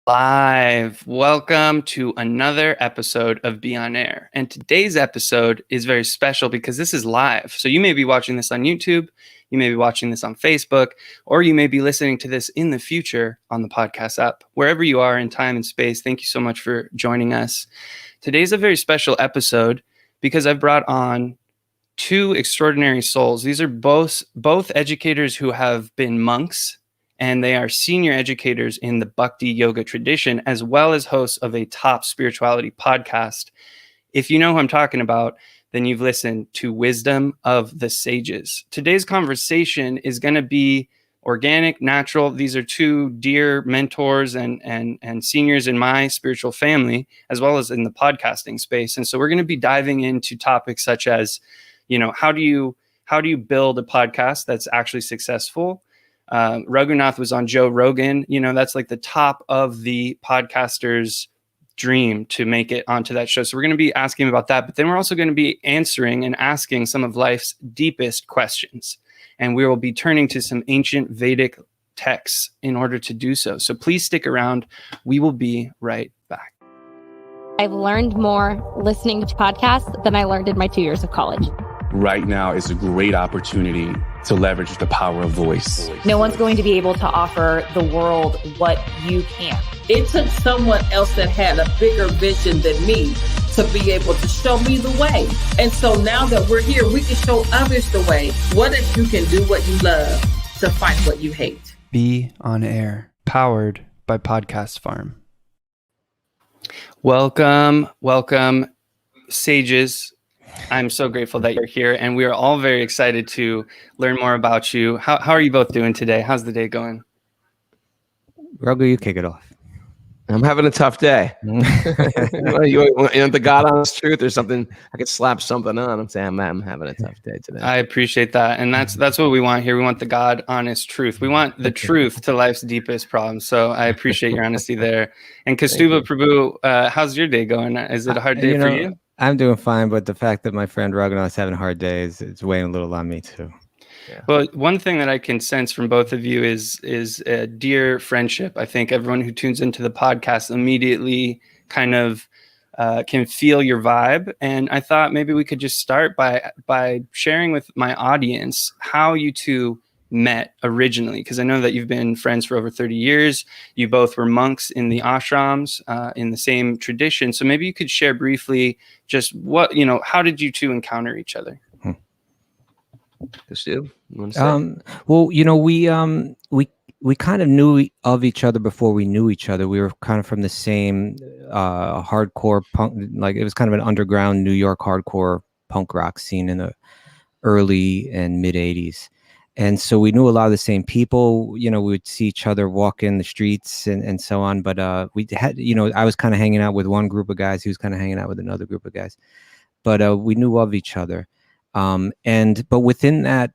Live. Welcome to another episode of Be On Air. And today's episode is very special because this is live. So you may be watching this on YouTube, you may be watching this on Facebook, or you may be listening to this in the future on the podcast app. Wherever you are in time and space, thank you so much for joining us. Today's a very special episode because I've brought on two extraordinary souls. These are both educators who have been monks, and they are senior educators in the bhakti yoga tradition, as well as hosts of a top spirituality podcast. If you know who I'm talking about, then you've listened to Wisdom of the Sages. Today's conversation is going to be organic, natural. These are two dear mentors and seniors in my spiritual family, as well as in the podcasting space. And so we're going to be diving into topics such as, how do you build a podcast that's actually successful? Raghunath was on Joe Rogan. That's like the top of the podcaster's dream to make it onto that show. So we're going to be asking about that, but then we're also going to be answering and asking some of life's deepest questions. And we will be turning to some ancient Vedic texts in order to do so. So please stick around. We will be right back. I've learned more listening to podcasts than I learned in my 2 years of college. Right now is a great opportunity to leverage the power of voice. No one's going to be able to offer the world what you can. It took someone else that had a bigger vision than me to be able to show me the way. And so now that we're here, we can show others the way. What if you can do what you love to fight what you hate? Be On Air, powered by Podcast Farm. Welcome, sages. I'm so grateful that you're here, and we are all very excited to learn more about you. How are you both doing today? How's the day going? Raghu, you kick it off. I'm having a tough day. You want the God honest truth or something? I could slap something on. I'm saying I'm having a tough day today. I appreciate that, and that's what we want here. We want the God honest truth. We want the truth to life's deepest problems. So I appreciate your honesty there. And Kaustubha Prabhu, how's your day going? Is it a hard day for you? I'm doing fine, but the fact that my friend Raghunath is having a hard day is weighing a little on me too. Yeah. Well, one thing that I can sense from both of you is a dear friendship. I think everyone who tunes into the podcast immediately kind of can feel your vibe. And I thought maybe we could just start by sharing with my audience how you two met originally, because I know that you've been friends for over 30 years. You both were monks in the ashrams in the same tradition. So maybe you could share briefly just how did you two encounter each other? Kaustubha, you want to say? Well, we kind of knew of each other before we knew each other. We were kind of from the same hardcore punk, like it was kind of an underground New York hardcore punk rock scene in the early and mid 80s. And so we knew a lot of the same people. We would see each other walk in the streets and so on. But we had, I was kind of hanging out with one group of guys. He was kind of hanging out with another group of guys. But we knew of each other. But within that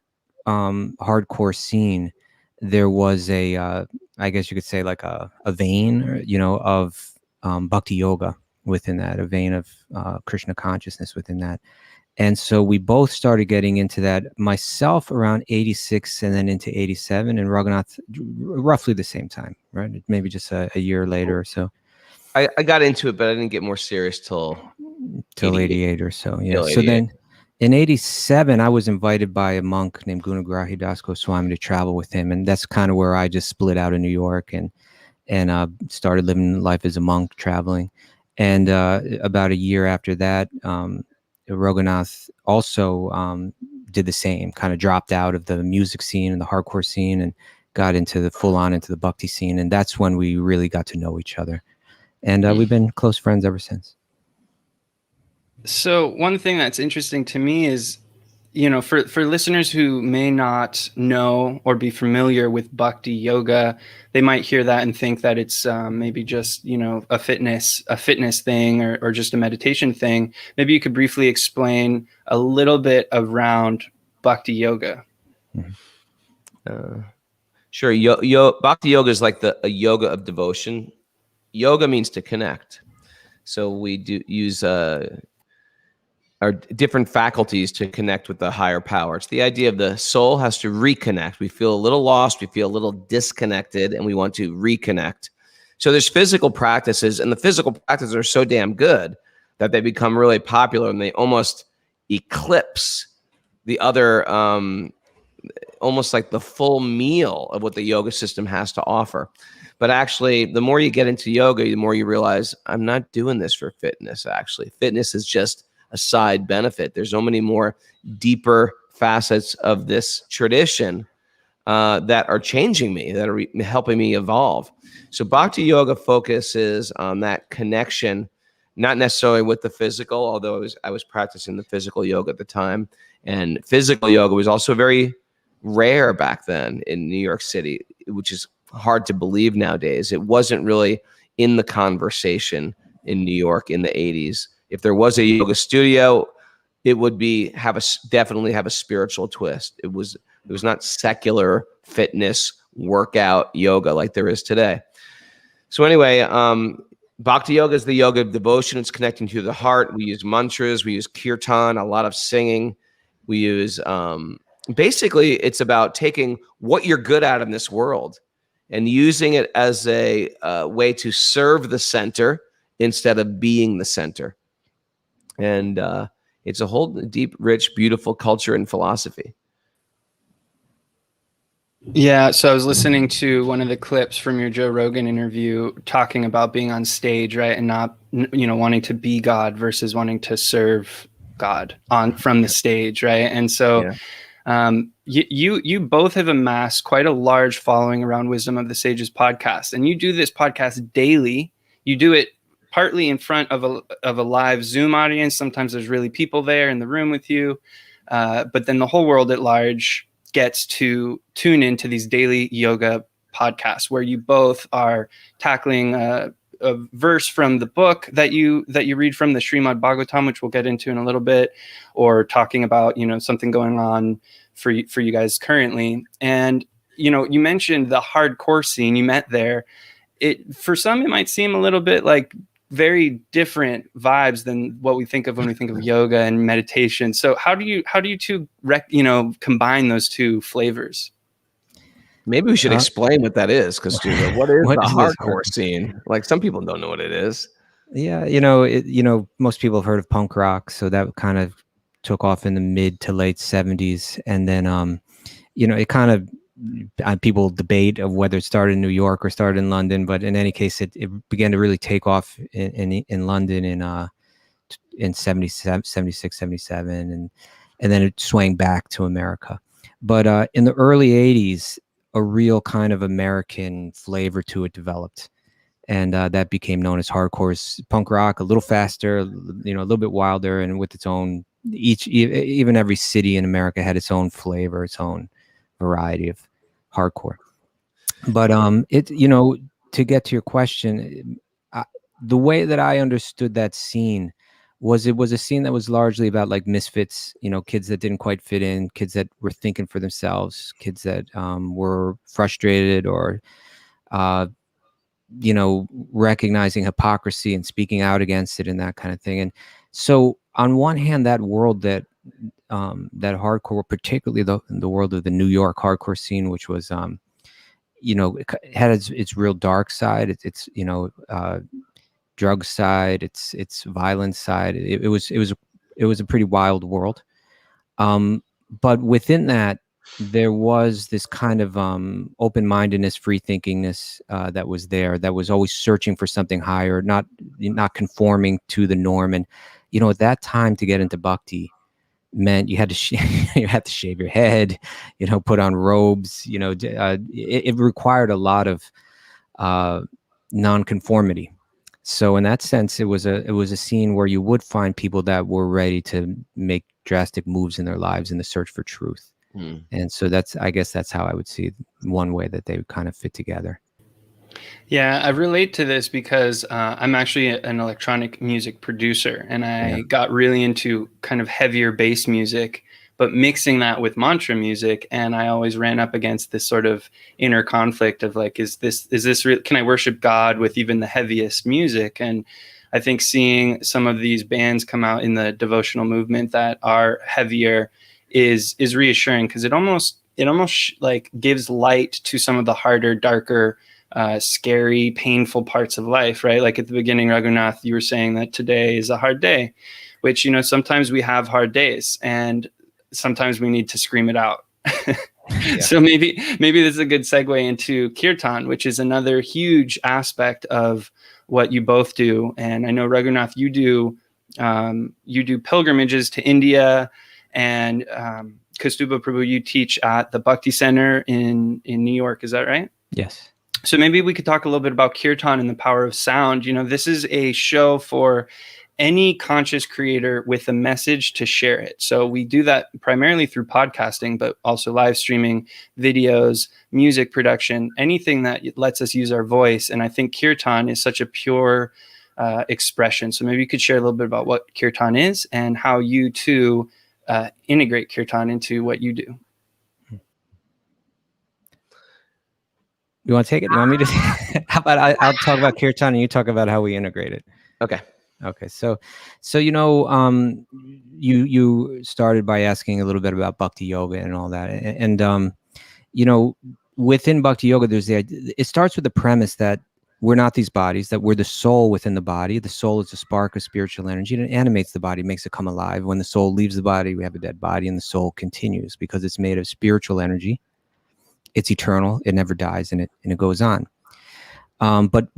hardcore scene, there was I guess you could say like a vein, of bhakti yoga within that, a vein of Krishna consciousness within that. And so we both started getting into that, myself around 86 and then into 87, and Raghunath roughly the same time, right? Maybe just a year later or so. I got into it, but I didn't get more serious till 88 or so. Yeah. So then in 87, I was invited by a monk named Gunagrahi Das Goswami to travel with him. And that's kind of where I just split out of New York and started living life as a monk, traveling. And about a year after that, Raghunath also did the same, kind of dropped out of the music scene and the hardcore scene and got into the bhakti scene. And that's when we really got to know each other. And we've been close friends ever since. So one thing that's interesting to me is for listeners who may not know or be familiar with bhakti yoga, they might hear that and think that it's maybe just, a fitness thing or just a meditation thing. Maybe you could briefly explain a little bit around bhakti yoga. Sure. Bhakti yoga is like a yoga of devotion. Yoga means to connect. So we do use our different faculties to connect with the higher power. It's the idea of the soul has to reconnect. We feel a little lost, we feel a little disconnected, and we want to reconnect. So there's physical practices, and the physical practices are so damn good that they become really popular, and they almost eclipse the other, almost like the full meal of what the yoga system has to offer. But actually, the more you get into yoga, the more you realize, I'm not doing this for fitness, actually. Fitness is just a side benefit. There's so many more deeper facets of this tradition that are changing me, that are helping me evolve. So Bhakti Yoga focuses on that connection, not necessarily with the physical, although I was practicing the physical yoga at the time. And physical yoga was also very rare back then in New York City, which is hard to believe nowadays. It wasn't really in the conversation in New York in the 80s. If there was a yoga studio, it would definitely have a spiritual twist. It was not secular fitness workout yoga like there is today. So anyway, Bhakti Yoga is the yoga of devotion. It's connecting to the heart. We use mantras. We use kirtan, a lot of singing. We use basically it's about taking what you're good at in this world and using it as a way to serve the center instead of being the center. And it's a whole deep, rich, beautiful culture and philosophy. Yeah, so I was listening to one of the clips from your Joe Rogan interview talking about being on stage, right, and not, wanting to be God versus wanting to serve God from the stage, right? And so you both have amassed quite a large following around Wisdom of the Sages podcast, and you do this podcast daily. You do it partly in front of a live Zoom audience. Sometimes there's really people there in the room with you, but then the whole world at large gets to tune into these daily yoga podcasts where you both are tackling a verse from the book that you read from, the Srimad Bhagavatam, which we'll get into in a little bit, or talking about something going on for you guys currently. And you mentioned the hardcore scene you met there. For some it might seem a little bit like very different vibes than what we think of when we think of yoga and meditation. So how do you two combine those two flavors? Maybe we should explain what that is, Kaustubha. What is the hardcore scene? Like, some people don't know what it is. Yeah, most people have heard of punk rock, so that kind of took off in the mid to late 70s, and then it kind of people debate of whether it started in New York or started in London, but in any case, it began to really take off in London in 77, 76, 77, and then it swang back to America. But in the early 80s, a real kind of American flavor to it developed, and that became known as hardcore punk rock. A little faster, a little bit wilder, and with its own even every city in America had its own flavor, its own variety of hardcore. But to get to your question, the way that I understood that scene was it was a scene that was largely about like misfits, kids that didn't quite fit in, kids that were thinking for themselves, kids that were frustrated or recognizing hypocrisy and speaking out against it and that kind of thing. And so on one hand, that world that hardcore, particularly the world of the New York hardcore scene, which was it had its real dark side, its drug side, its violence side. It was a pretty wild world, but within that there was this kind of open-mindedness, free-thinkingness that was there, that was always searching for something higher, not conforming to the norm. And at that time, to get into bhakti meant you had to you had to shave your head, put on robes. It required a lot of nonconformity. So in that sense, it was a scene where you would find people that were ready to make drastic moves in their lives in the search for truth. And so I guess that's how I would see one way that they would kind of fit together. Yeah, I relate to this because I'm actually an electronic music producer, and I got really into kind of heavier bass music, but mixing that with mantra music. And I always ran up against this sort of inner conflict of like, is this real? Can I worship God with even the heaviest music? And I think seeing some of these bands come out in the devotional movement that are heavier is reassuring, because it almost like gives light to some of the harder, darker, scary, painful parts of life, right? Like at the beginning, Raghunath, you were saying that today is a hard day, which, sometimes we have hard days and sometimes we need to scream it out. So maybe this is a good segue into Kirtan, which is another huge aspect of what you both do. And I know, Raghunath, you do pilgrimages to India, and Kaustubha Prabhu, you teach at the Bhakti Center in New York. Is that right? Yes. So maybe we could talk a little bit about Kirtan and the power of sound. This is a show for any conscious creator with a message to share it. So we do that primarily through podcasting, but also live streaming, videos, music production, anything that lets us use our voice. And I think Kirtan is such a pure expression. So maybe you could share a little bit about what Kirtan is and how you too integrate Kirtan into what you do. You want to take it? You want me to? How about I'll talk about Kirtan and you talk about how we integrate it. Okay. So you started by asking a little bit about Bhakti Yoga and all that, and within Bhakti Yoga, it starts with the premise that we're not these bodies, that we're the soul within the body. The soul is a spark of spiritual energy, and it animates the body, makes it come alive. When the soul leaves the body, we have a dead body, and the soul continues because it's made of spiritual energy. It's eternal. It never dies, and it goes on. But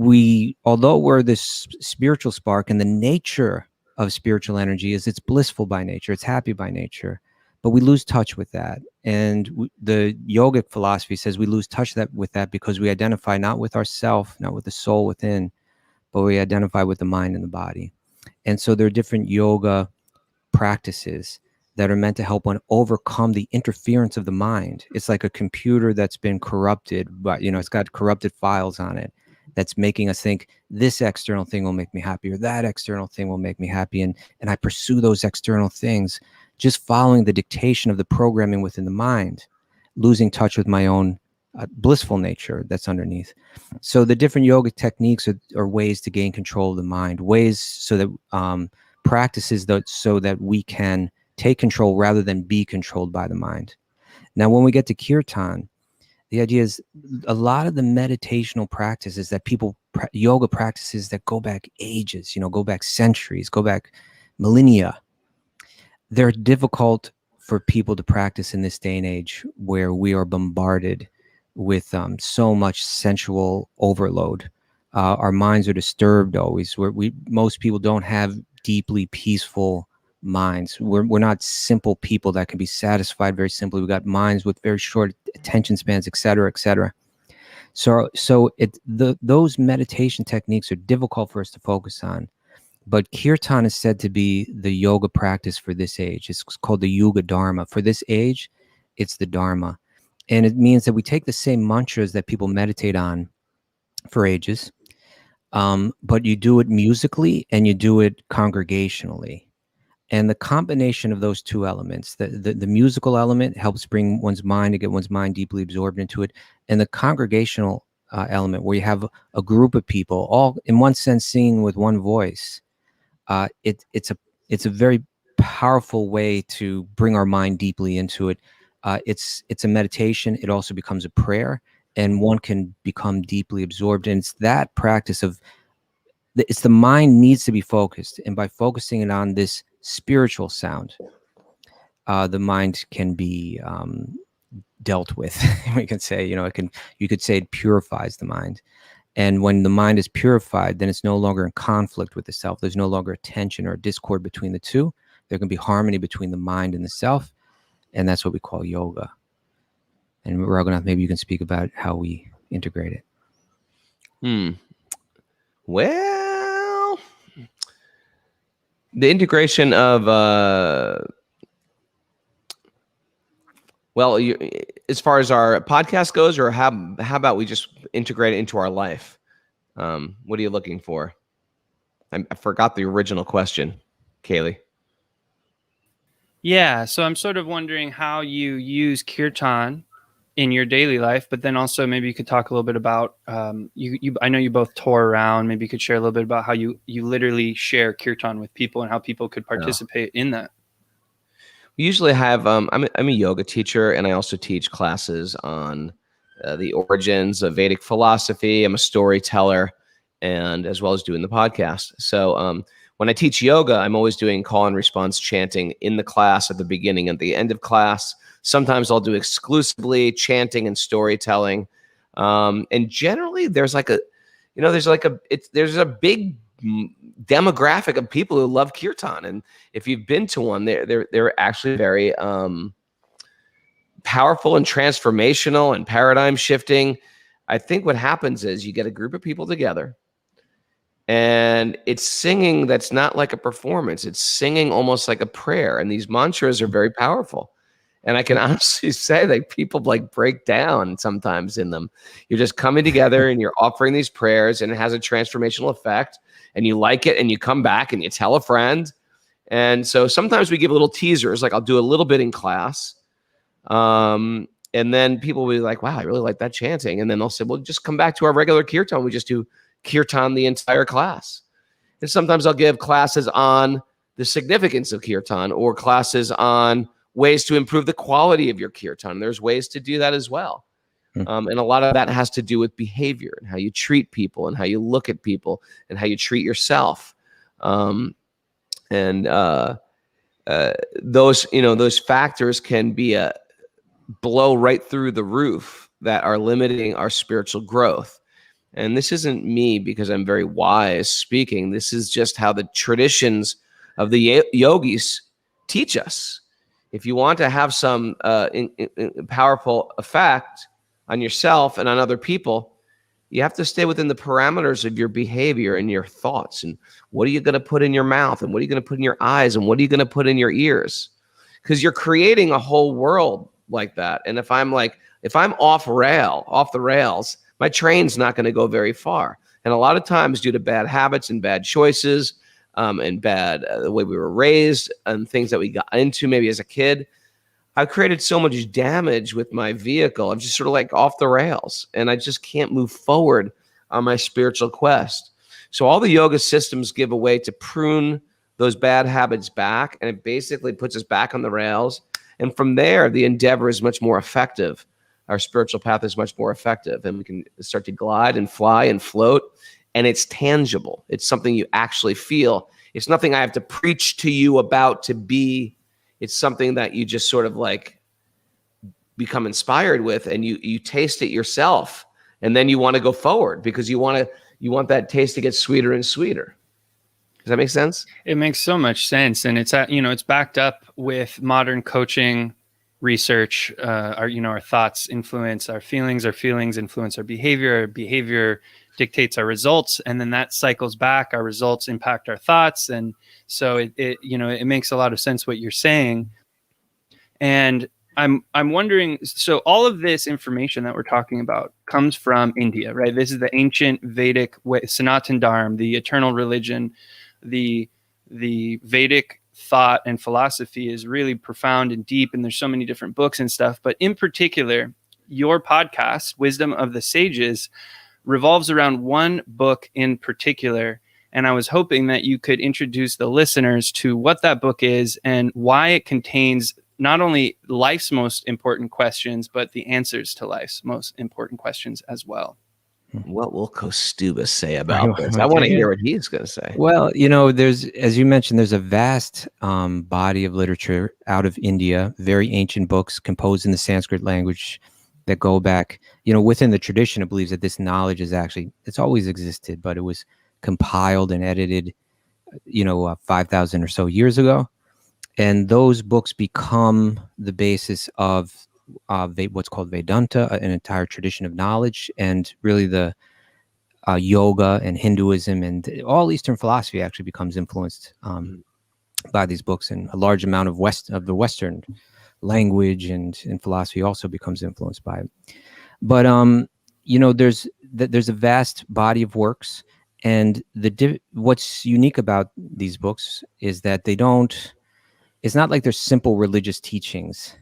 although we're this spiritual spark, and the nature of spiritual energy is it's blissful by nature, it's happy by nature, but we lose touch with that. And the yogic philosophy says we lose touch with that because we identify not with ourself, not with the soul within, but we identify with the mind and the body. And so there are different yoga practices that are meant to help one overcome the interference of the mind. It's like a computer that's been corrupted, but it's got corrupted files on it that's making us think this external thing will make me happy, or that external thing will make me happy. And I pursue those external things, just following the dictation of the programming within the mind, losing touch with my own blissful nature that's underneath. So the different yoga techniques are ways to gain control of the mind, ways so that practices so that we can take control rather than be controlled by the mind. Now, when we get to Kirtan, the idea is a lot of the meditational practices that yoga practices that go back ages, go back centuries, go back millennia, they're difficult for people to practice in this day and age where we are bombarded with so much sensual overload. Our minds are disturbed always. Most people don't have deeply peaceful minds. We're not simple people that can be satisfied very simply. We've got minds with very short attention spans, et cetera, et cetera. So those meditation techniques are difficult for us to focus on. But Kirtan is said to be the yoga practice for this age. It's called the Yuga Dharma. For this age, it's the Dharma. And it means that we take the same mantras that people meditate on for ages, but you do it musically and you do it congregationally. And the combination of those two elements, the musical element helps bring one's mind to get one's mind deeply absorbed into it. And the congregational element, where you have a group of people all in one sense singing with one voice, it's a very powerful way to bring our mind deeply into it. It's a meditation. It also becomes a prayer, and one can become deeply absorbed. And it's that practice of the mind needs to be focused, and by focusing it on this spiritual sound, the mind can be dealt with. We can say, you could say it purifies the mind. And when the mind is purified, then it's no longer in conflict with the self. There's no longer a tension or a discord between the two. There can be harmony between the mind and the self. And that's what we call yoga. And Raghunath, maybe you can speak about how we integrate it. Well, The integration of well, as far as our podcast goes, or how about we just integrate it into our life? What are you looking for? I forgot the original question, Kaylee. Yeah, so I'm sort of wondering how you use kirtan in your daily life, but then also maybe you could talk a little bit about you. I know you both tour around. Maybe you could share a little bit about how you literally share kirtan with people and how people could participate in that. We usually have. I'm a yoga teacher, and I also teach classes on the origins of Vedic philosophy. I'm a storyteller, and as well as doing the podcast. So when I teach yoga, I'm always doing call and response chanting in the class at the beginning and the end of class. Sometimes I'll do exclusively chanting and storytelling. And generally there's like a big demographic of people who love kirtan. And if you've been to one, they're actually very powerful and transformational and paradigm shifting. I think what happens is you get a group of people together, and it's singing that's not like a performance. It's singing almost like a prayer. And these mantras are very powerful. And I can honestly say that people like break down sometimes in them. You're just coming together and you're offering these prayers, and it has a transformational effect, and you like it, and you come back and you tell a friend. And so sometimes we give little teasers, like I'll do a little bit in class. And then people will be like, wow, I really like that chanting. And then they'll say, well, just come back to our regular kirtan. We just do kirtan the entire class. And sometimes I'll give classes on the significance of kirtan, or classes on ways to improve the quality of your kirtan. There's ways to do that as well. And a lot of that has to do with behavior and how you treat people and how you look at people and how you treat yourself. Those factors can be a blow right through the roof that are limiting our spiritual growth. And this isn't me because I'm very wise speaking. This is just how the traditions of the yogis teach us. If you want to have some powerful effect on yourself and on other people, you have to stay within the parameters of your behavior and your thoughts. And what are you going to put in your mouth? And what are you going to put in your eyes? And what are you going to put in your ears? Because you're creating a whole world like that. And if I'm off the rails, my train's not going to go very far. And a lot of times, due to bad habits and bad choices, and bad the way we were raised and things that we got into maybe as a kid, I've created so much damage with my vehicle. I'm just sort of like off the rails, and I just can't move forward on my spiritual quest. So all the yoga systems give a way to prune those bad habits back, and it basically puts us back on the rails. And from there, the endeavor is much more effective. Our spiritual path is much more effective, and we can start to glide and fly and float. And it's tangible. It's something you actually feel. It's nothing I have to preach to you about to be. It's something that you just sort of like become inspired with, and you taste it yourself. And then you want to go forward because you want that taste to get sweeter and sweeter. Does that make sense? It makes so much sense. And it's backed up with modern coaching research. Our thoughts influence our feelings influence our behavior dictates our results, and then that cycles back. Our results impact our thoughts, and so it makes a lot of sense what you're saying. And I'm wondering, so all of this information that we're talking about comes from India, right? This is the ancient Vedic way, Sanatan Dharma, the eternal religion. The Vedic thought and philosophy is really profound and deep, and there's so many different books and stuff. But in particular, your podcast, Wisdom of the Sages, revolves around one book in particular. And I was hoping that you could introduce the listeners to what that book is and why it contains not only life's most important questions, but the answers to life's most important questions as well. What will Kaustubha say about this? I want to hear what he's going to say. Well, there's, as you mentioned, there's a vast body of literature out of India, very ancient books composed in the Sanskrit language that go back, within the tradition. It believes that this knowledge it's always existed, but it was compiled and edited, 5,000 or so years ago. And those books become the basis of what's called Vedanta, an entire tradition of knowledge, and really the yoga and Hinduism and all Eastern philosophy actually becomes influenced by these books, and a large amount of the Western language and philosophy also becomes influenced by it. But there's a vast body of works, and what's unique about these books is that it's not like they're simple religious teachings,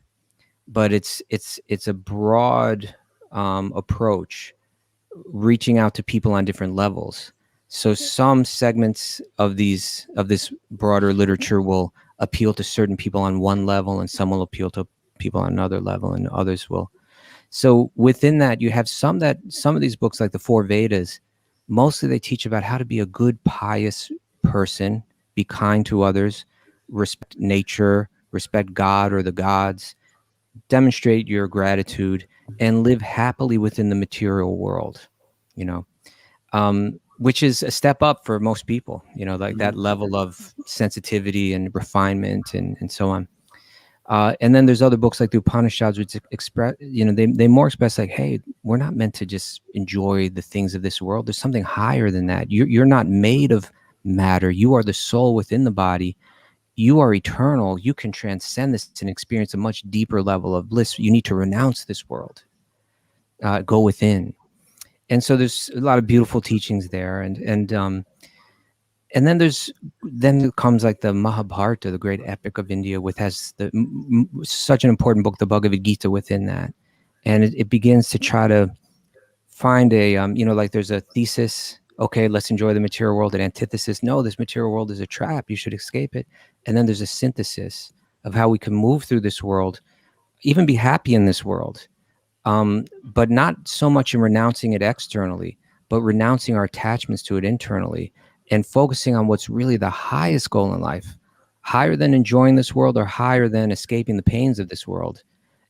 but it's a broad approach, reaching out to people on different levels. So some segments of this broader literature will appeal to certain people on one level, and some will appeal to people on another level, and others will. So within that, you have some of these books, like the Four Vedas, mostly they teach about how to be a good, pious person, be kind to others, respect nature, respect God or the gods, demonstrate your gratitude, and live happily within the material world, which is a step up for most people, like that level of sensitivity and refinement and so on. And then there's other books like the Upanishads, which express, they more express like, hey, we're not meant to just enjoy the things of this world. There's something higher than that. You're not made of matter. You are the soul within the body. You are eternal. You can transcend this and experience a much deeper level of bliss. You need to renounce this world, go within. And so there's a lot of beautiful teachings there. And then comes like the Mahabharata, the great epic of India, which has such an important book, the Bhagavad Gita, within that. And it begins to try to find a, like there's a thesis, okay, let's enjoy the material world, an antithesis, no, this material world is a trap, you should escape it. And then there's a synthesis of how we can move through this world, even be happy in this world, but not so much in renouncing it externally, but renouncing our attachments to it internally, and focusing on what's really the highest goal in life, higher than enjoying this world or higher than escaping the pains of this world,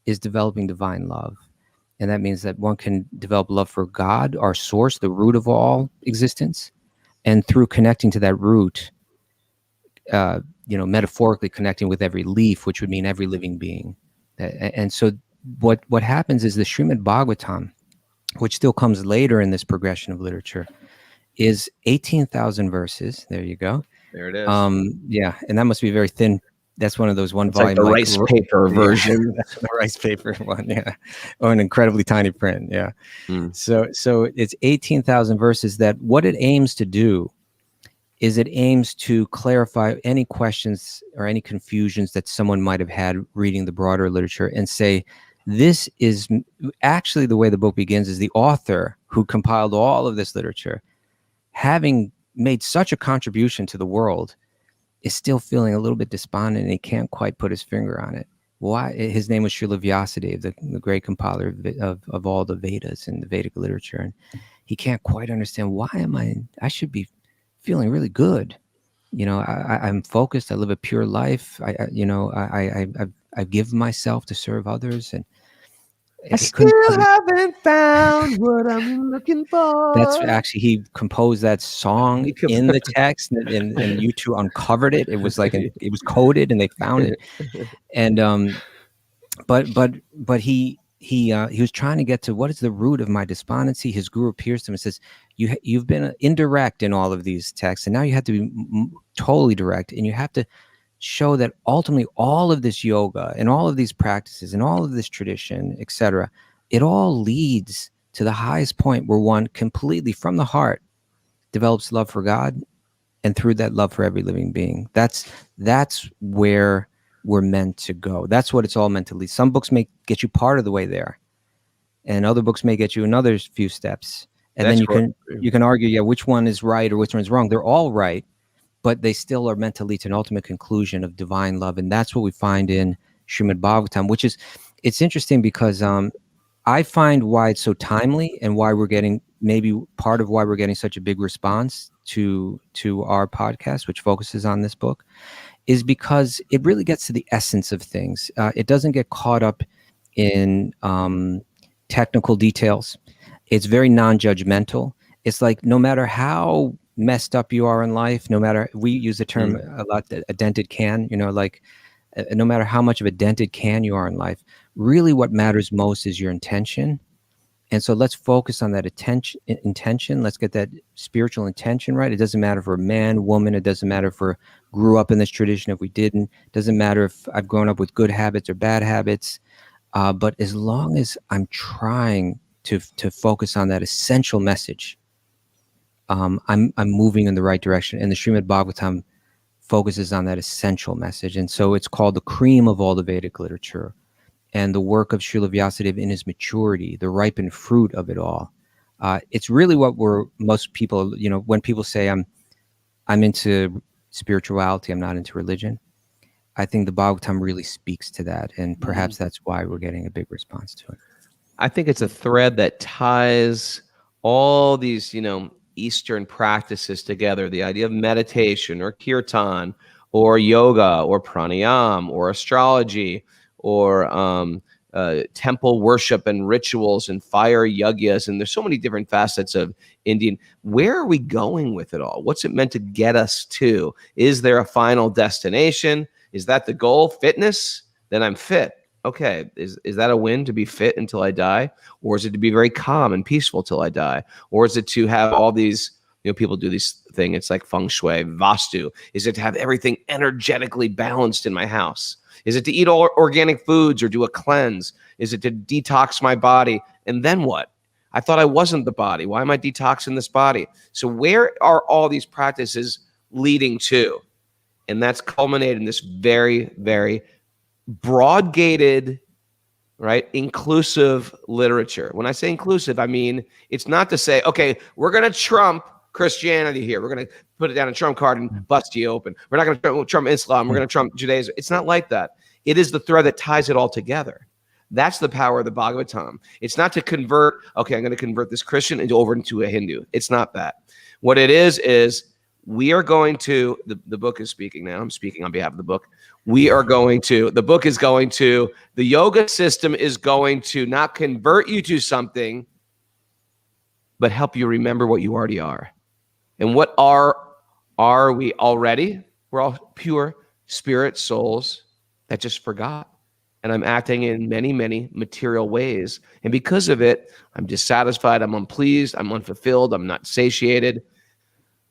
is developing divine love. And that means that one can develop love for God, our source, the root of all existence. And through connecting to that root, metaphorically connecting with every leaf, which would mean every living being. And so what happens is the Srimad Bhagavatam, which still comes later in this progression of literature, is 18,000 verses. There you go. There it is. Yeah, and that must be very thin. That's one of those one volume, like the rice paper version. That's the rice paper one, yeah, or an incredibly tiny print, yeah. So it's 18,000 verses. That what it aims to do is it aims to clarify any questions or any confusions that someone might have had reading the broader literature, and say, this is actually, the way the book begins is the author who compiled all of this literature, having made such a contribution to the world, is still feeling a little bit despondent, and he can't quite put his finger on it. Why? His name was Srila Vyasadeva, the great compiler of all the Vedas and the Vedic literature. And he can't quite understand, why I should be feeling really good. I'm focused. I live a pure life. I give myself to serve others, and I still haven't found what I'm looking for. That's actually, he composed that song in the text, and U2 uncovered it. It was like it was coded, and they found it. And but he was trying to get to what is the root of my despondency. His guru appears to him and says, you've been indirect in all of these texts, and now you have to be totally direct, and you have to show that ultimately all of this yoga and all of these practices and all of this tradition, etc., it all leads to the highest point where one completely from the heart develops love for God, and through that love for every living being. That's where we're meant to go. That's what it's all meant to lead. Some books may get you part of the way there, and other books may get you another few steps. And then you can argue, yeah, which one is right or which one is wrong. They're all right, but they still are meant to lead to an ultimate conclusion of divine love. And that's what we find in Srimad Bhagavatam, which is, it's interesting because I find why it's so timely, and why we're getting, maybe part of why we're getting such a big response to our podcast, which focuses on this book, is because it really gets to the essence of things. It doesn't get caught up in technical details. It's very non-judgmental. It's like, no matter how messed up you are in life, no matter, we use the term a lot, a dented can, no matter how much of a dented can you are in life, really what matters most is your intention. And so let's focus on that intention. Let's get that spiritual intention right. It doesn't matter for a man, woman, it doesn't matter for grew up in this tradition, if we didn't. Doesn't matter if I've grown up with good habits or bad habits. But as long as I'm trying to focus on that essential message, I'm moving in the right direction. And the Srimad Bhagavatam focuses on that essential message. And so it's called the cream of all the Vedic literature. And the work of Srila Vyasadeva in his maturity, the ripened fruit of it all. It's really what most people, when people say I'm into spirituality, I'm not into religion. I think the Bhagavatam really speaks to that. And perhaps that's why we're getting a big response to it. I think it's a thread that ties all these, Eastern practices together. The idea of meditation or kirtan or yoga or pranayam or astrology or temple worship and rituals and fire yajnas. And there's so many different facets of Indian. Where are we going with it all? What's it meant to get us to? Is there a final destination? Is that the goal? Fitness? Then I'm fit. Okay, is that a win, to be fit until I die? Or is it to be very calm and peaceful till I die? Or is it to have all these, people do this thing, it's like feng shui, vastu. Is it to have everything energetically balanced in my house? Is it to eat all organic foods or do a cleanse? Is it to detox my body? And then what? I thought I wasn't the body. Why am I detoxing this body? So where are all these practices leading to? And that's culminated in this very, very broad-gated, right, inclusive literature. When I say inclusive, I mean, it's not to say, okay, we're going to trump Christianity here. We're going to put it down a trump card and bust you open. We're not going to trump Islam. We're going to trump Judaism. It's not like that. It is the thread that ties it all together. That's the power of the Bhagavatam. It's not to convert, okay, I'm going to convert this Christian over into a Hindu. It's not that. What it is we are going to, the book is speaking now. I'm speaking on behalf of the book. The book is going to, the yoga system is going to not convert you to something, but help you remember what you already are. And what are we already? We're all pure spirit souls that just forgot. And I'm acting in many, many material ways. And because of it, I'm dissatisfied, I'm unpleased, I'm unfulfilled, I'm not satiated.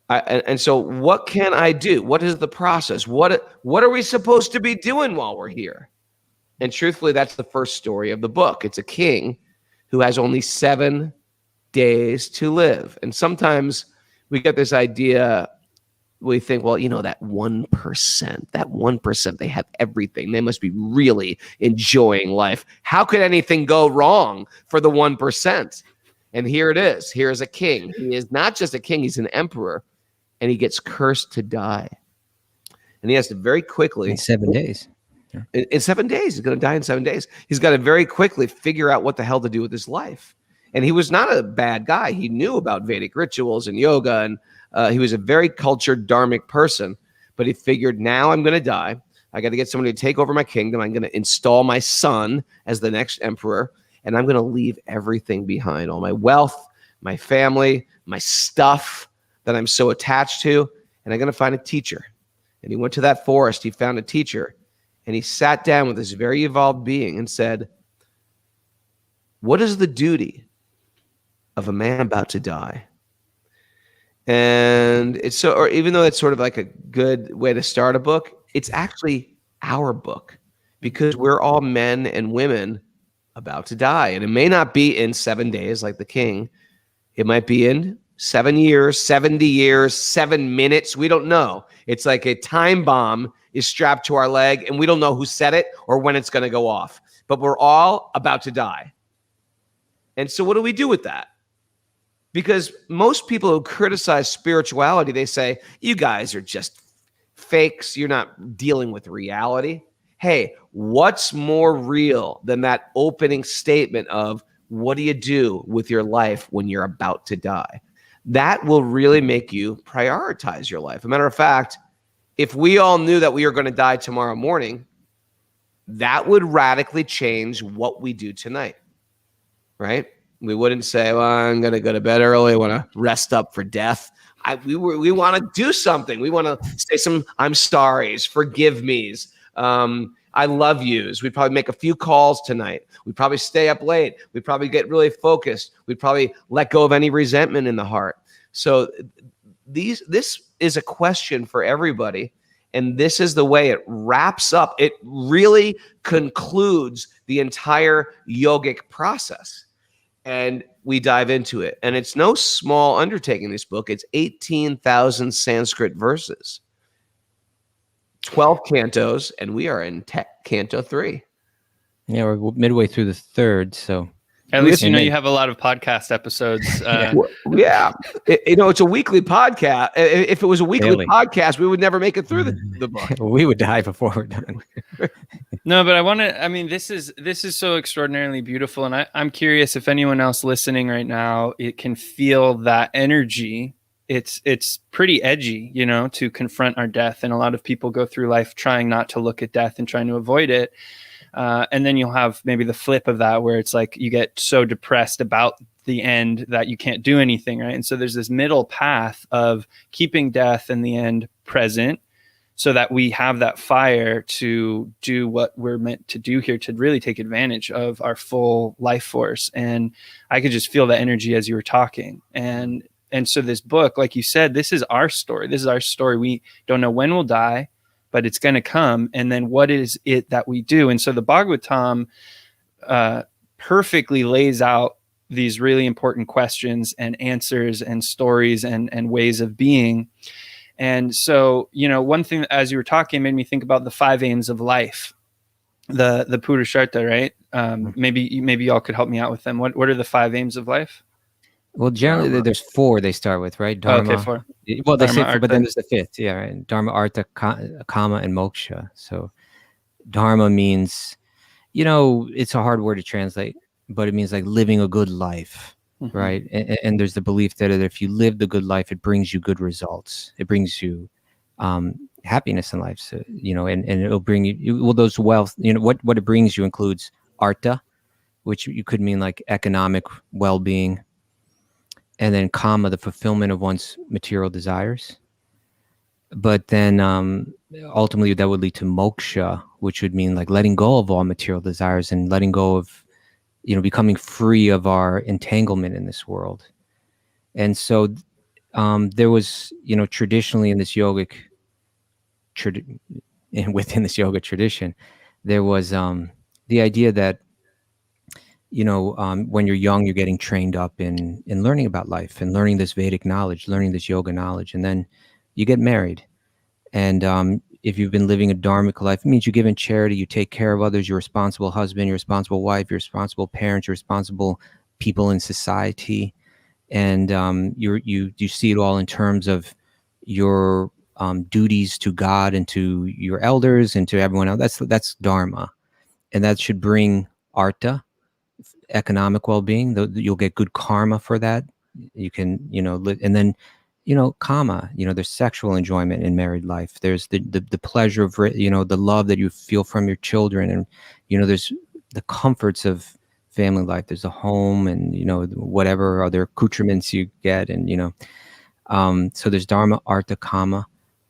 And so what can I do? What is the process? What are we supposed to be doing while we're here? And truthfully, that's the first story of the book. It's a king who has only 7 days to live. And sometimes we get this idea, we think, well, that 1%, they have everything. They must be really enjoying life. How could anything go wrong for the 1%? And here it is. Here's a king. He is not just a king, he's an emperor. And he gets cursed to die. And he has to very quickly... In 7 days. In 7 days. He's going to die in 7 days. He's got to very quickly figure out what the hell to do with his life. And he was not a bad guy. He knew about Vedic rituals and yoga. And he was a very cultured, dharmic person. But he figured, now I'm going to die. I got to get somebody to take over my kingdom. I'm going to install my son as the next emperor. And I'm going to leave everything behind. All my wealth, my family, my stuff that I'm so attached to, and I'm going to find a teacher. And he went to that forest, he found a teacher, and he sat down with this very evolved being and said, what is the duty of a man about to die? And it's so, or even though it's sort of like a good way to start a book, it's actually our book, because we're all men and women about to die. And it may not be in 7 days like the king. It might be in 7 years, 70 years, 7 minutes. We don't know. It's like a time bomb is strapped to our leg and we don't know who set it or when it's going to go off. But we're all about to die. And so what do we do with that? Because most people who criticize spirituality, they say, you guys are just fakes. You're not dealing with reality. Hey, what's more real than that opening statement of what do you do with your life when you're about to die? That will really make you prioritize your life. As a matter of fact, if we all knew that we were going to die tomorrow morning, that would radically change what we do tonight, right? We wouldn't say, well, I'm going to go to bed early. I want to rest up for death. We want to do something. We want to say some I'm sorry's, forgive me's, I love yous. We'd probably make a few calls tonight. We'd probably stay up late. We'd probably get really focused. We'd probably let go of any resentment in the heart. So this is a question for everybody. And this is the way it wraps up. It really concludes the entire yogic process. And we dive into it. And it's no small undertaking, this book. It's 18,000 Sanskrit verses, 12 cantos, and we are in canto 3. Yeah, we're midway through the third, so At least you have a lot of podcast episodes. Yeah. It's a weekly podcast. If it was a weekly podcast, we would never make it through the book. We would die before we're done. No, but this is so extraordinarily beautiful. And I'm curious if anyone else listening right now, it can feel that energy. It's pretty edgy, to confront our death. And a lot of people go through life trying not to look at death and trying to avoid it. And then you'll have maybe the flip of that, where it's like you get so depressed about the end that you can't do anything, right? And so there's this middle path of keeping death and the end present, so that we have that fire to do what we're meant to do here, to really take advantage of our full life force. And I could just feel the energy as you were talking. And so this book, like you said, this is our story. This is our story. We don't know when we'll die, but it's going to come. And then what is it that we do? And so the Bhagavatam perfectly lays out these really important questions and answers and stories and ways of being. And so, one thing as you were talking made me think about the 5 aims of life, the Purushartha, right? Maybe y'all could help me out with them. What are the 5 aims of life? Well, generally there's 4 they start with, right? Dharma. Okay, 4. Well, they Dharma, say 4, but then there's the 5th. Yeah, right. Dharma, Artha, Kama, and Moksha. So Dharma means, it's a hard word to translate, but it means like living a good life, right? And there's the belief that if you live the good life, it brings you good results. It brings you happiness in life. So, and it'll bring you, those wealth, what it brings you includes Artha, which you could mean like economic well-being. And then Kama, the fulfillment of one's material desires. But then ultimately that would lead to Moksha, which would mean like letting go of all material desires and letting go of, becoming free of our entanglement in this world. And so there was, traditionally in this yogic, within this yoga tradition, there was the idea that when you're young, you're getting trained up in learning about life and learning this Vedic knowledge, learning this yoga knowledge. And then you get married. And if you've been living a dharmic life, it means you give in charity, you take care of others, you're a responsible husband, you're a responsible wife, you're a responsible parent, you're responsible people in society. And you see it all in terms of your duties to God and to your elders and to everyone else. That's dharma. And that should bring artha, economic well-being. You'll get good karma for that. You can, and then, kama, there's sexual enjoyment in married life. There's the pleasure of, the love that you feel from your children. And, there's the comforts of family life. There's a home and, whatever other accoutrements you get. And, so there's dharma, artha, kama.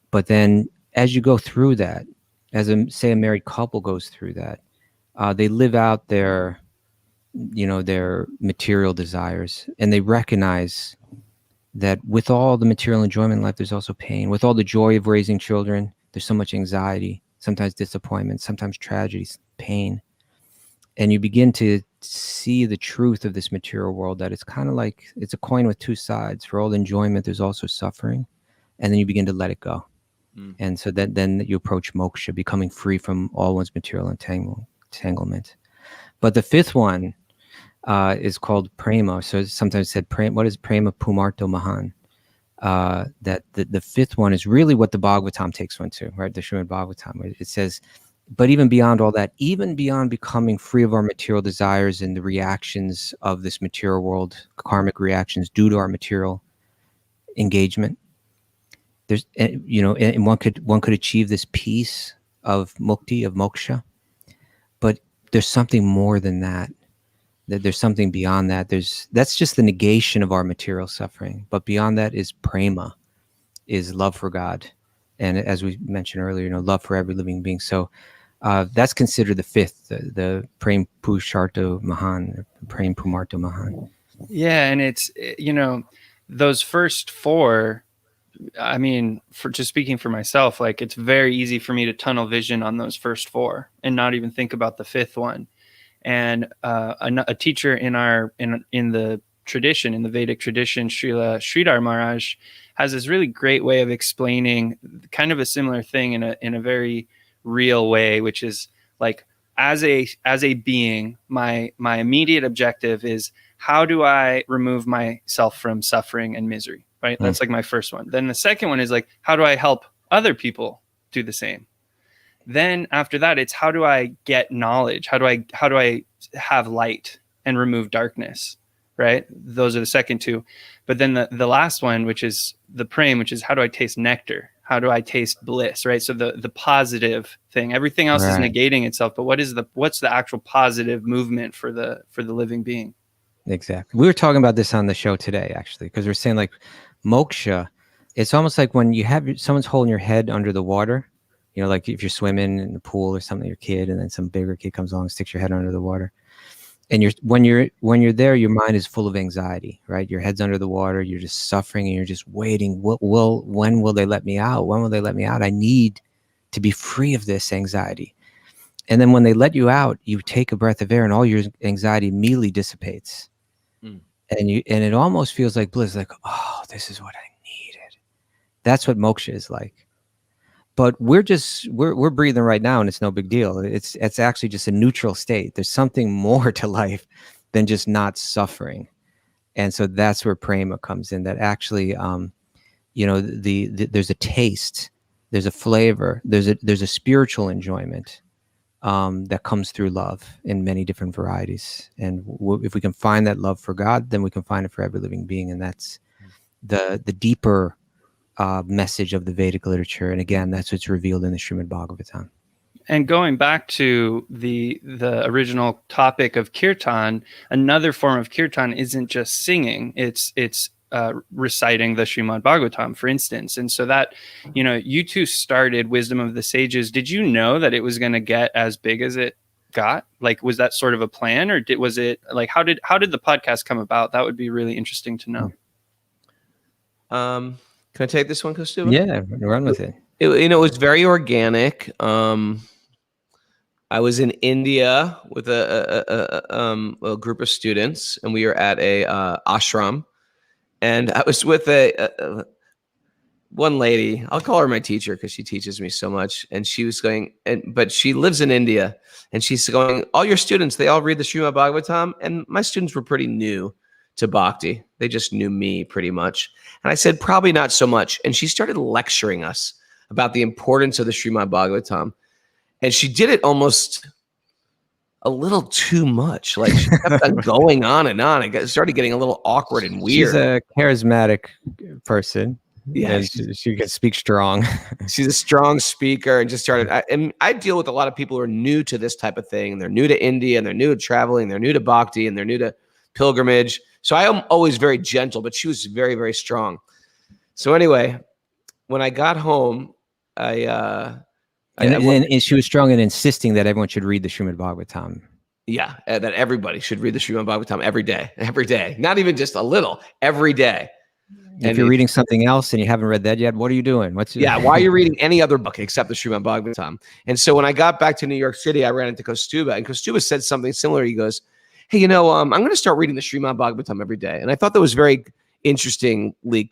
But then as you go through that, as a married couple goes through that, they live out their material desires, and they recognize that with all the material enjoyment in life, there's also pain. With all the joy of raising children, there's so much anxiety, sometimes disappointment, sometimes tragedies, pain. And you begin to see the truth of this material world, that it's kind of like it's a coin with 2 sides. For all the enjoyment, there's also suffering. And then you begin to let it go. And so then you approach moksha, becoming free from all one's material entanglement. But the 5th one is called prema. So sometimes said, what is prema pumarto mahan? That the 5th one is really what the Bhagavatam takes one to, right? The Srimad Bhagavatam. It says, but even beyond all that, even beyond becoming free of our material desires and the reactions of this material world, karmic reactions due to our material engagement, there's, and one could achieve this peace of mukti, of moksha, but there's something more than that. There's something beyond that. That's just the negation of our material suffering. But beyond that is prema, is love for God. And as we mentioned earlier, love for every living being. So that's considered the 5th, the prem pusharto mahan, prem pumarto mahan. Yeah. And it's, those first 4, I mean, for just speaking for myself, like it's very easy for me to tunnel vision on those first four and not even think about the fifth one. And a teacher in the tradition, in the Vedic tradition, Srila Sridhar Maharaj, has this really great way of explaining kind of a similar thing in a very real way, which is like, as a being, my immediate objective is, how do I remove myself from suffering and misery? Right? That's like my first one. Then the second one is like, how do I help other people do the same? Then after that, it's how do I get knowledge? How do I have light and remove darkness? Right? Those are the second two. But then the last one, which is the prem, which is how do I taste nectar? How do I taste bliss? Right? So the positive thing. Everything else is negating itself. But what's the actual positive movement for the living being? Exactly. We were talking about this on the show today, actually, because we're saying like moksha, it's almost like when you have someone's holding your head under the water, you know, like if you're swimming in the pool or something, your kid, and then some bigger kid comes along and sticks your head under the water. And when you're there, your mind is full of anxiety, right? Your head's under the water, you're just suffering, and you're just waiting. When will they let me out? When will they let me out? I need to be free of this anxiety. And then when they let you out, you take a breath of air, and all your anxiety immediately dissipates. And it almost feels like bliss, like, oh, this is what I needed. That's what moksha is like. But we're breathing right now, and it's no big deal. It's actually just a neutral state. There's something more to life than just not suffering. And so that's where prema comes in, that actually, you know, there's a taste, there's a flavor, there's a spiritual enjoyment that comes through love in many different varieties. And if we can find that love for God, then we can find it for every living being. And that's the deeper message of the Vedic literature. And again, that's what's revealed in the Srimad Bhagavatam. And going back to the original topic of kirtan, another form of kirtan isn't just singing, it's reciting the Srimad Bhagavatam, for instance. And so that, you know, you two started Wisdom of the Sages. Did you know that it was going to get as big as it got? Like, was that sort of a plan, or was it like, how did the podcast come about? That would be really interesting to know. Can I take this one, Kaustubha? Yeah, run with it. It was very organic. I was in India with a group of students, and we were at a ashram. And I was with one lady. I'll call her my teacher because she teaches me so much. And she was going, but she lives in India, and she's going, all your students, they all read the Srimad Bhagavatam. And my students were pretty new to bhakti. They just knew me pretty much. And I said, probably not so much. And she started lecturing us about the importance of the Srimad Bhagavatam. And she did it almost a little too much. Like, she kept on going on and on. It started getting a little awkward and weird. She's a charismatic person. Yeah, she can speak strong. She's a strong speaker, and just started. And I deal with a lot of people who are new to this type of thing. And they're new to India, and they're new to traveling, they're new to bhakti, and they're new to pilgrimage. So I am always very gentle, but she was very, very strong. So anyway, when I got home, and she was strong in insisting that everyone should read the Srimad Bhagavatam. Yeah, that everybody should read the Srimad Bhagavatam every day, not even just a little, every day. If you're reading something else and you haven't read that yet, what are you doing? Why are you reading any other book except the Srimad Bhagavatam? And so when I got back to New York City, I ran into Kaustubha, and Kaustubha said something similar. He goes, hey, you know, I'm going to start reading the Srimad Bhagavatam every day. And I thought that was very interestingly,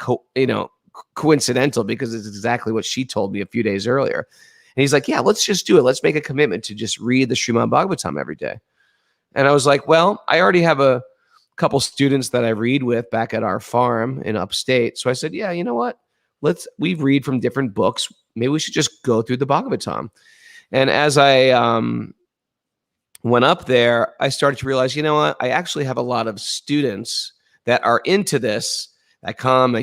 coincidental, because it's exactly what she told me a few days earlier. And he's like, yeah, let's just do it. Let's make a commitment to just read the Srimad Bhagavatam every day. And I was like, well, I already have a couple students that I read with back at our farm in upstate. So I said, yeah, you know what? We read from different books. Maybe we should just go through the Bhagavatam. And as I went up there, I started to realize, you know what? I actually have a lot of students that are into this. I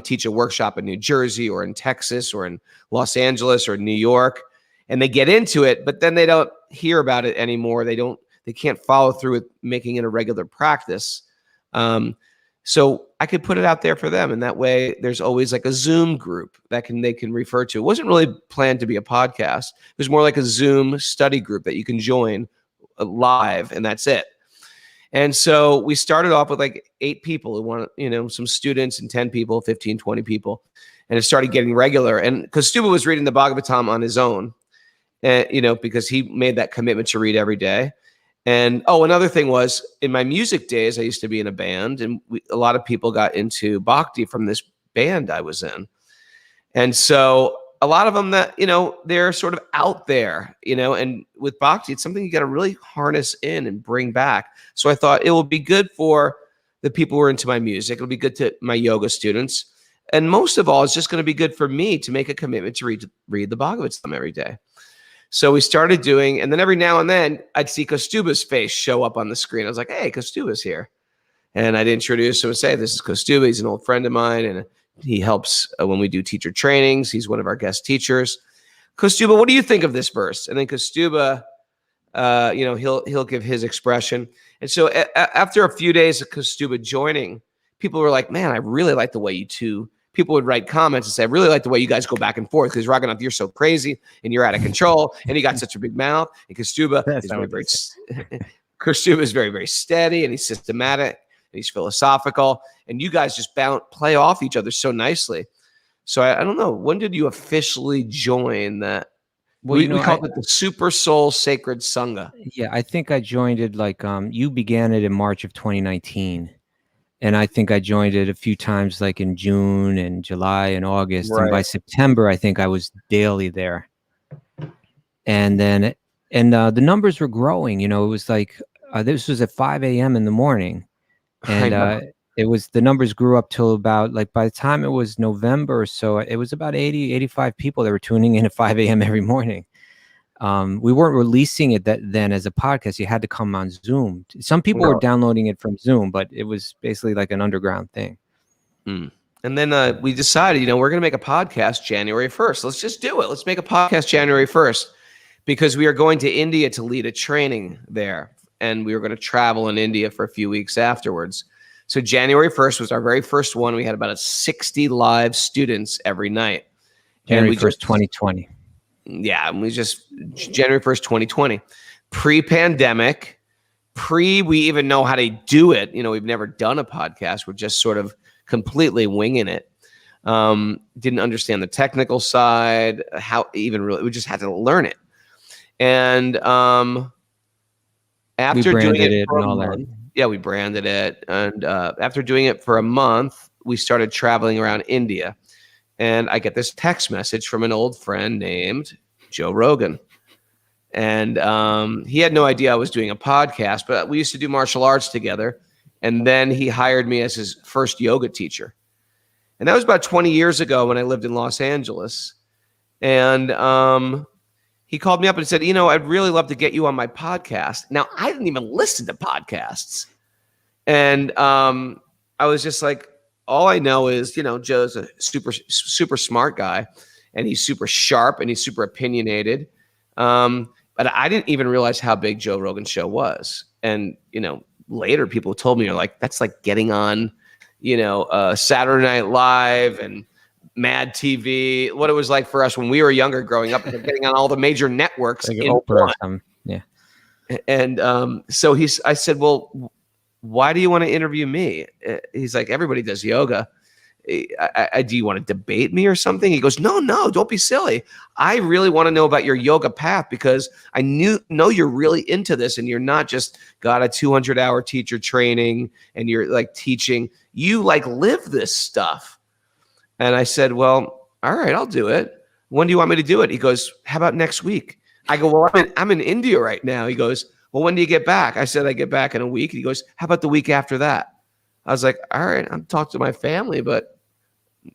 teach a workshop in New Jersey or in Texas or in Los Angeles or New York, and they get into it, but then they don't hear about it anymore. They can't follow through with making it a regular practice. So I could put it out there for them. And that way there's always like a Zoom group that they can refer to. It wasn't really planned to be a podcast. It was more like a Zoom study group that you can join live, and that's it. And so we started off with like 8 people who want, some students, and 10 people, 15, 20 people. and it started getting regular. And Kaustubha was reading the Bhagavatam on his own, because he made that commitment to read every day. And another thing was, in my music days, I used to be in a band, and a lot of people got into bhakti from this band I was in. And so a lot of them that, they're sort of out there, and with bhakti, it's something you got to really harness in and bring back. So I thought it will be good for the people who are into my music. It'll be good to my yoga students. And most of all, it's just going to be good for me to make a commitment to read the Bhagavatam every day. So we started doing, and then every now and then I'd see Kaustubha's face show up on the screen. I was like, hey, Kaustubha's here. And I'd introduce him and say, this is Kaustubha. He's an old friend of mine, and he helps when we do teacher trainings. He's one of our guest teachers. Kaustubha, what do you think of this verse? And then Kaustubha, he'll give his expression. And so after a few days of Kaustubha joining, people were like, man, I really like the way you two. People would write comments and say, I really like the way you guys go back and forth, because Raghunath, you're so crazy and you're out of control and you got such a big mouth. And Kaustubha is very, very steady, and he's systematic, and he's philosophical, and you guys just play off each other so nicely. So I don't know, when did you officially join that? Well, we called it the Super Soul Sacred Sangha. Yeah, I think I joined it you began it in March of 2019. And I think I joined it a few times, like in June and July and August. Right. And by September, I think I was daily there. And then, the numbers were growing. It was like, this was at 5 a.m. in the morning. And the numbers grew up till about, like, by the time it was November or so, it was about 80, 85 people that were tuning in at 5 a.m. every morning. We weren't releasing it then as a podcast. You had to come on Zoom. Some people were downloading it from Zoom, but it was basically like an underground thing. And then we decided, we're going to make a podcast January 1st. Let's just do it. Let's make a podcast January 1st, because we are going to India to lead a training there. And we were going to travel in India for a few weeks afterwards. So January 1st was our very first one. We had about 60 live students every night. January 1st, 2020. Yeah, and January 1st, 2020, pre-pandemic, we even know how to do it. We've never done a podcast. We're just sort of completely winging it. Didn't understand the technical side, we just had to learn it. And after doing it for a month, we branded it. And after doing it for a month, we started traveling around India. And I get this text message from an old friend named Joe Rogan. And he had no idea I was doing a podcast, but we used to do martial arts together. And then he hired me as his first yoga teacher. And that was about 20 years ago when I lived in Los Angeles. And he called me up and said, I'd really love to get you on my podcast. Now, I didn't even listen to podcasts. And I was just like, all I know is, Joe's a super, super smart guy, and he's super sharp, and he's super opinionated. But I didn't even realize how big Joe Rogan's show was. And, later people told me, like, that's like getting on, Saturday Night Live and Mad TV, what it was like for us when we were younger growing up, and getting on all the major networks. Like Oprah. Yeah. And so I said, well, why do you want to interview me? He's like, everybody does yoga. Do you want to debate me or something? He goes, no, don't be silly. I really want to know about your yoga path, because I know you're really into this, and you're not just got a 200-hour teacher training and you're like teaching. You like live this stuff. And I said, well, all right, I'll do it. When do you want me to do it? He goes, how about next week? I go, well, I'm in India right now. He goes, well, when do you get back? I said, I get back in a week. He goes, how about the week after that? I was like, all right, I'm talking to my family, but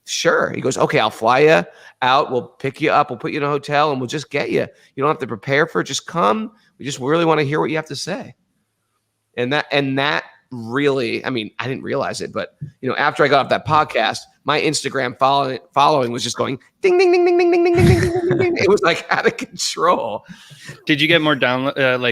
sure. He goes, okay, I'll fly you out. We'll pick you up. We'll put you in a hotel, and we'll just get you. You don't have to prepare for it. Just come. We just really want to hear what you have to say. And that really, I didn't realize it, but after I got off that podcast, my Instagram following was just going ding, ding, ding, ding, ding, ding, ding, ding, ding, ding, ding. It was like out of control. Did you get more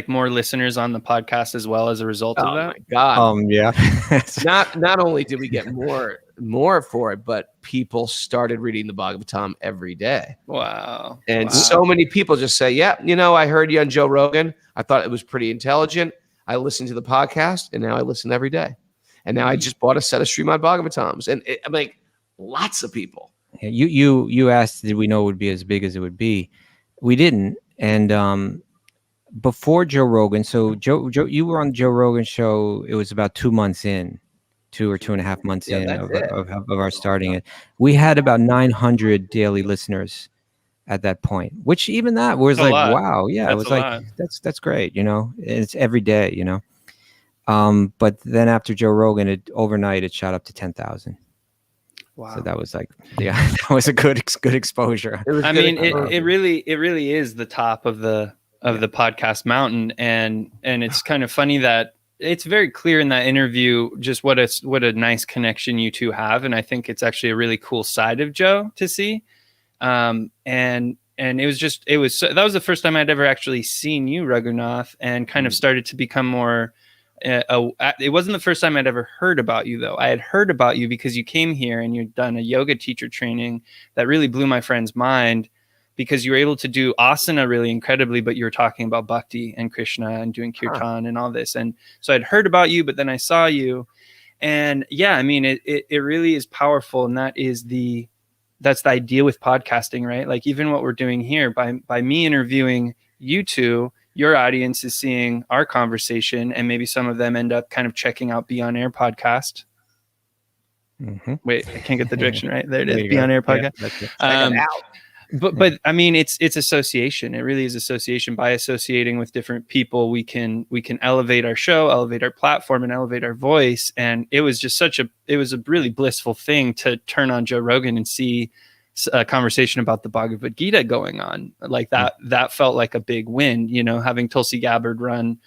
more listeners on the podcast as well as a result of that? Oh my God. Yeah. Not only did we get more for it, but people started reading the Bhagavatam every day. Wow. And so many people just say, yeah, I heard you on Joe Rogan. I thought it was pretty intelligent. I listened to the podcast, and now I listen every day. And now I just bought a set of Srimad Bhagavatams. And I'm like, lots of people. You asked, did we know it would be as big as it would be? We didn't. And before Joe Rogan, so Joe, you were on Joe Rogan show. It was about 2 months in, 2 or 2.5 months in that's it. of our starting it. We had about 900 daily listeners at that point, which even that was That's a like, lot. wow, yeah, That's it was a like lot. that's great, It's every day, But then after Joe Rogan, overnight it shot up to 10,000. Wow. So that was like, yeah, that was a good exposure. It was I good mean, exposure. it really is the top of the podcast mountain, and it's kind of funny that it's very clear in that interview just what a nice connection you two have, and I think it's actually a really cool side of Joe to see. And it was that was the first time I'd ever actually seen you, Raghunath, and kind of started to become more. It wasn't the first time I'd ever heard about you, though. I had heard about you because you came here and you'd done a yoga teacher training that really blew my friend's mind, because you were able to do asana really incredibly, but you were talking about bhakti and Krishna and doing kirtan and all this. And so I'd heard about you, but then I saw you, and yeah, I mean, it really is powerful. And that's the idea with podcasting, right? Like even what we're doing here by me interviewing you two, your audience is seeing our conversation, and maybe some of them end up kind of checking out Be On Air podcast. Mm-hmm. Wait, I can't get the direction right. There it is. There you Be go. On Air Yeah, podcast. that's it. Check it out. But I mean, it's association. It really is association. By associating with different people, we can elevate our show, elevate our platform, and elevate our voice. And it was just it was a really blissful thing to turn on Joe Rogan and see a conversation about the Bhagavad Gita going on like that. That felt like a big win, having Tulsi Gabbard run,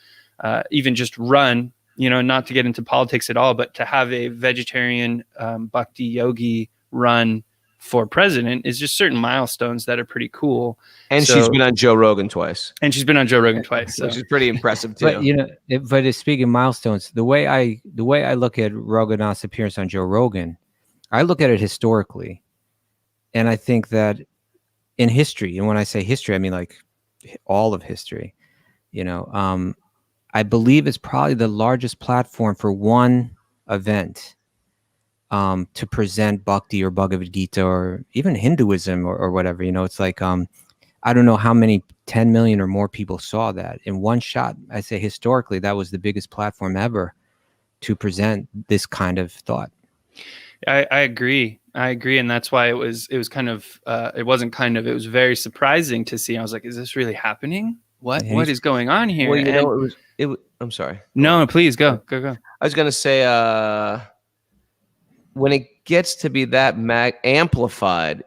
even just run, not to get into politics at all, but to have a vegetarian bhakti yogi run for president is just certain milestones that are pretty cool. And she's been on Joe Rogan twice. And she's been on Joe Rogan twice, which is pretty impressive too. But speaking of milestones, the way I look at Raghunath's appearance on Joe Rogan, I look at it historically. And I think that in history, and when I say history, I mean like all of history, I believe it's probably the largest platform for one event to present bhakti or Bhagavad Gita or even Hinduism or whatever. It's like, I don't know how many 10 million or more people saw that in one shot. I say historically, that was the biggest platform ever to present this kind of thought. I agree. And that's why it was kind of, it wasn't kind of, it was very surprising to see. I was like, is this really happening? What is going on here? Well, it was, I'm sorry. No, please go. I was going to say, when it gets to be that amplified,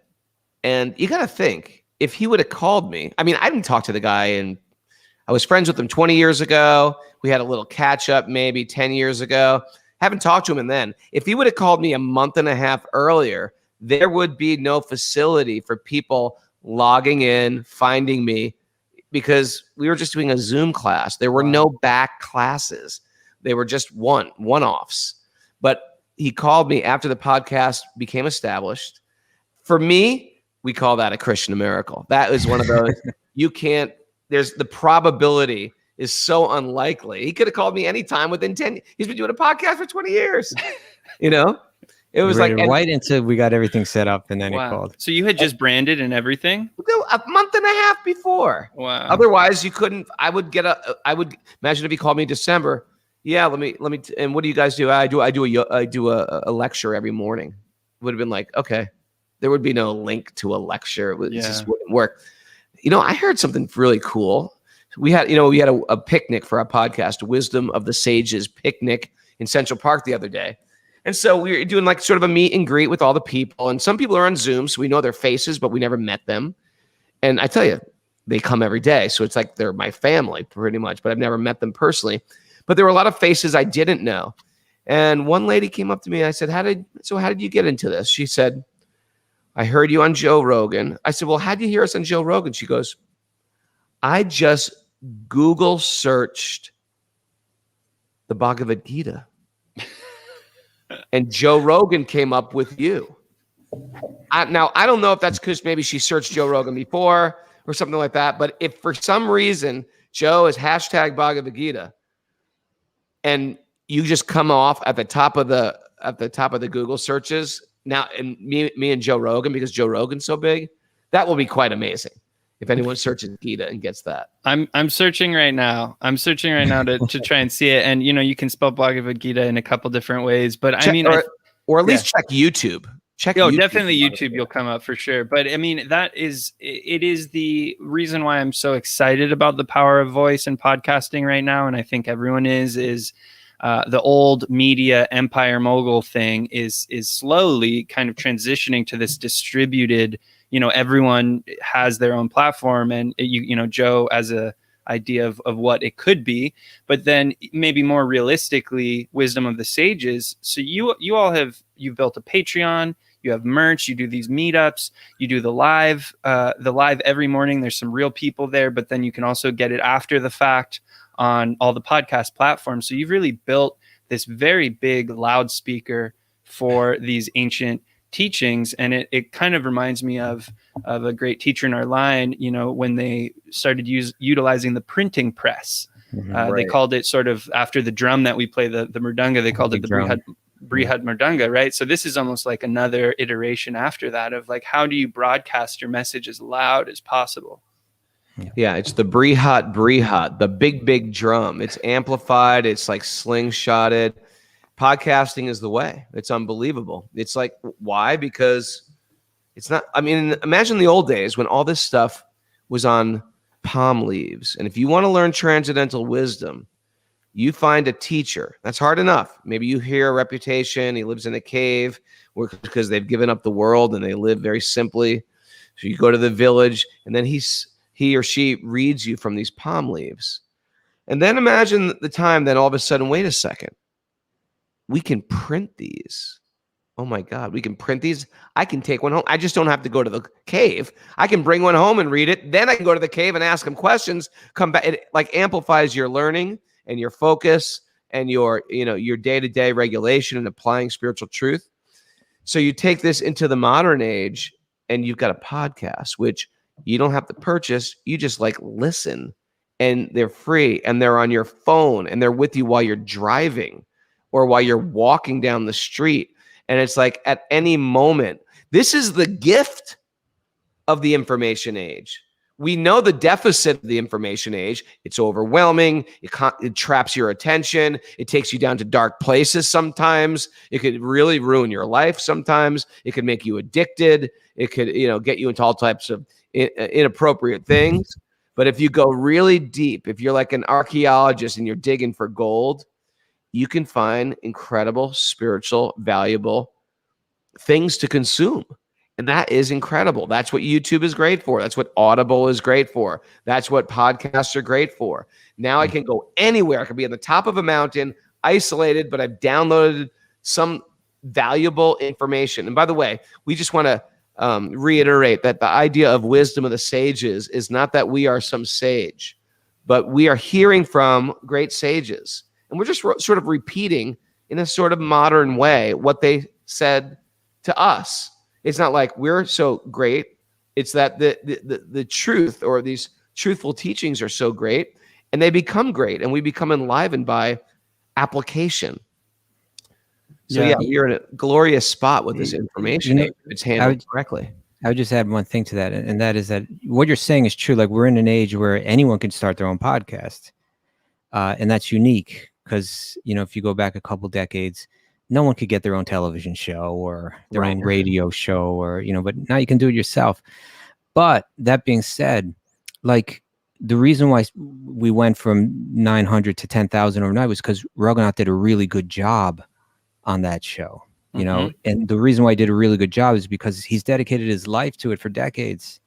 and you got to think, if he would have called me, I mean, I didn't talk to the guy, and I was friends with him 20 years ago. We had a little catch up maybe 10 years ago. Haven't talked to him. And then if he would have called me a month and a half earlier, there would be no facility for people logging in, finding me, because we were just doing a Zoom class. There were no back classes. They were just one-offs. But he called me after the podcast became established. For me, we call that a Christian miracle. That is one of those, there's the probability is so unlikely. He could have called me anytime within 10. He's been doing a podcast for 20 years. It was right until we got everything set up, and then he called. So you had just branded and everything? A month and a half before. Wow. Otherwise, you couldn't. I would imagine if he called me in December. Yeah, let me. And what do you guys do? I do a lecture every morning. Would have been like, okay, there would be no link to a lecture. It just wouldn't work. I heard something really cool. We had a picnic for our podcast, Wisdom of the Sages picnic in Central Park the other day. And so we were doing like sort of a meet and greet with all the people. And some people are on Zoom, so we know their faces, but we never met them. And I tell you, they come every day. So it's like they're my family pretty much, but I've never met them personally. But there were a lot of faces I didn't know. And one lady came up to me and I said, how did you get into this? She said, I heard you on Joe Rogan. I said, well, how did you hear us on Joe Rogan? She goes, I just Google searched the Bhagavad Gita and Joe Rogan came up with you. Now, I don't know if that's because maybe she searched Joe Rogan before or something like that. But if for some reason Joe is hashtag Bhagavad Gita and you just come off at the top of the Google searches, now, and me and Joe Rogan, because Joe Rogan's so big, that will be quite amazing. If anyone searches Gita and gets that. I'm searching right now. To try and see it. And you can spell Bhagavad Gita in a couple different ways. But or at least check YouTube. YouTube. Definitely YouTube. You'll come up for sure. But I mean, it is the reason why I'm so excited about the power of voice and podcasting right now. And I think everyone is the old media empire mogul thing is slowly kind of transitioning to this distributed, everyone has their own platform, and Joe as a idea of what it could be, but then maybe more realistically, wisdom of the sages. So you've built a Patreon, you have merch, you do these meetups, you do the live every morning. There's some real people there, but then you can also get it after the fact on all the podcast platforms. So you've really built this very big loudspeaker for these ancient teachings. And it kind of reminds me of a great teacher in our line, when they started utilizing the printing press. They called it, sort of after the drum that we play, the mridanga, they called it the Brihad Mridanga, right? So this is almost like another iteration after that of like, how do you broadcast your message as loud as possible? Yeah, it's the Brihad, the big drum. It's amplified. It's like slingshotted. Podcasting is the way. It's unbelievable. It's like, why? Because it's not, I mean, imagine the old days when all this stuff was on palm leaves. And if you want to learn transcendental wisdom, you find a teacher. That's hard enough. Maybe you hear a reputation. He lives in a cave because they've given up the world and they live very simply. So you go to the village, and then he or she reads you from these palm leaves. And then imagine the time then all of a sudden, wait a second, we can print these. Oh my God, we can print these. I can take one home. I just don't have to go to the cave. I can bring one home and read it. Then I can go to the cave and ask them questions, come back. It like amplifies your learning and your focus and your day-to-day regulation and applying spiritual truth. So you take this into the modern age, and you've got a podcast, which you don't have to purchase. You just like listen, and they're free, and they're on your phone, and they're with you while you're driving or while you're walking down the street. And it's like at any moment, this is the gift of the information age. We know the deficit of the information age. It's overwhelming. It traps your attention. It takes you down to dark places sometimes. It could really ruin your life sometimes. It could make you addicted. It could, get you into all types of inappropriate things. But if you go really deep, if you're like an archaeologist and you're digging for gold, you can find incredible, spiritual, valuable things to consume. And that is incredible. That's what YouTube is great for. That's what Audible is great for. That's what podcasts are great for. Now I can go anywhere. I can be on the top of a mountain, isolated, but I've downloaded some valuable information. And by the way, we just want to reiterate that the idea of wisdom of the sages is not that we are some sage, but we are hearing from great sages. And we're just sort of repeating in a sort of modern way what they said to us. It's not like we're so great. It's that the truth, or these truthful teachings, are so great, and they become great, and we become enlivened by application. So yeah, you're in a glorious spot with this information if it's handled correctly. I would just add one thing to that, and that is that what you're saying is true. Like, we're in an age where anyone can start their own podcast, and that's unique because, if you go back a couple decades, no one could get their own television show or their own radio show, or, but now you can do it yourself. But that being said, like, the reason why we went from 900 to 10,000 overnight was because Raghunath did a really good job on that show, and the reason why he did a really good job is because he's dedicated his life to it for decades,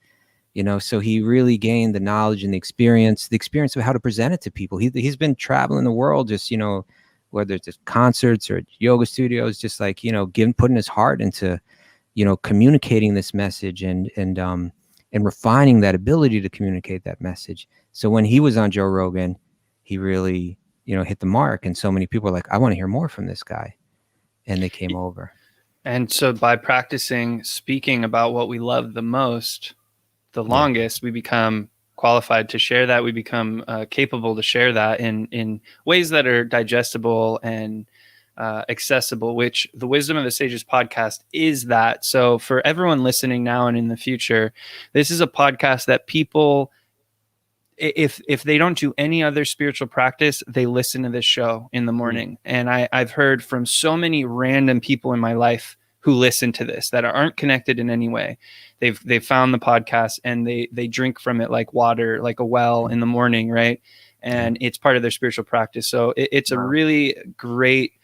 so he really gained the knowledge and the experience of how to present it to people. He's been traveling the world, just, whether it's just concerts or yoga studios, just like, putting his heart into, communicating this message and refining that ability to communicate that message. So when he was on Joe Rogan, he really, hit the mark. And so many people are like, I want to hear more from this guy. And they came over. And so by practicing speaking about what we love the most, the longest, we become qualified to share that. We become capable to share that in ways that are digestible and accessible, which the Wisdom of the Sages podcast is that. So for everyone listening now and in the future, this is a podcast that people, if they don't do any other spiritual practice, they listen to this show in the morning. And I've heard from so many random people in my life who listen to this that aren't connected in any way. They've found the podcast and they drink from it like water, like a well in the morning, right? And it's part of their spiritual practice. So it's a really great,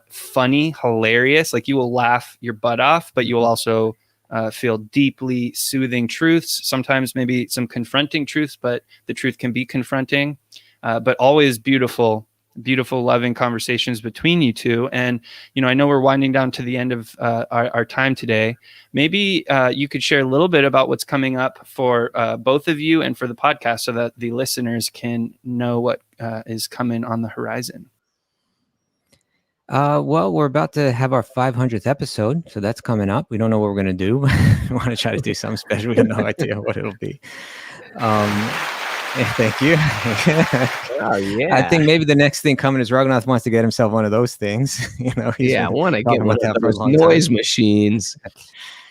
funny, hilarious, like you will laugh your butt off, but you will also feel deeply soothing truths, sometimes maybe some confronting truths, but the truth can be confronting, but always beautiful, loving conversations between you two. And, I know we're winding down to the end of our time today. Maybe you could share a little bit about what's coming up for both of you and for the podcast so that the listeners can know what is coming on the horizon. Well, we're about to have our 500th episode, so that's coming up. We don't know what we're going to do. We want to try to do something special. We have no idea what it'll be. Thank you. Oh, yeah. I think maybe the next thing coming is Raghunath wants to get himself one of those things. I want to get one of those long noise time. machines.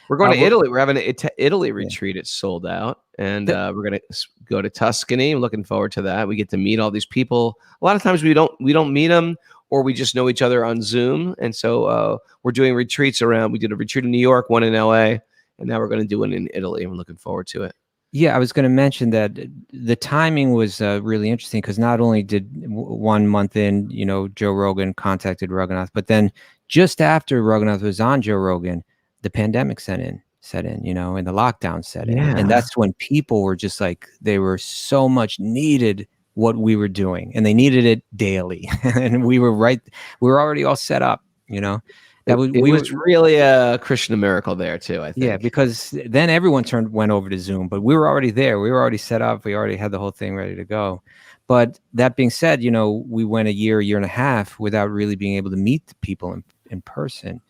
We're going to Italy. We're having an Italy retreat. It's sold out. And we're going to go to Tuscany. I'm looking forward to that. We get to meet all these people. A lot of times we don't meet them, or we just know each other on Zoom. And so we're doing retreats around. We did a retreat in New York, one in LA, and now we're going to do one in Italy. I'm looking forward to it. Yeah, I was going to mention that the timing was really interesting because not only did 1 month in, Joe Rogan contacted Raghunath, but then just after Raghunath was on Joe Rogan, the pandemic set in, and the lockdown set in. And that's when people were just like, they were so much needed what we were doing, and they needed it daily. And we were already all set up, It was really a Krishna miracle there too, I think. Yeah, because then everyone went over to Zoom, but we were already there. We were already set up. We already had the whole thing ready to go. But that being said, we went a year and a half without really being able to meet the people in person.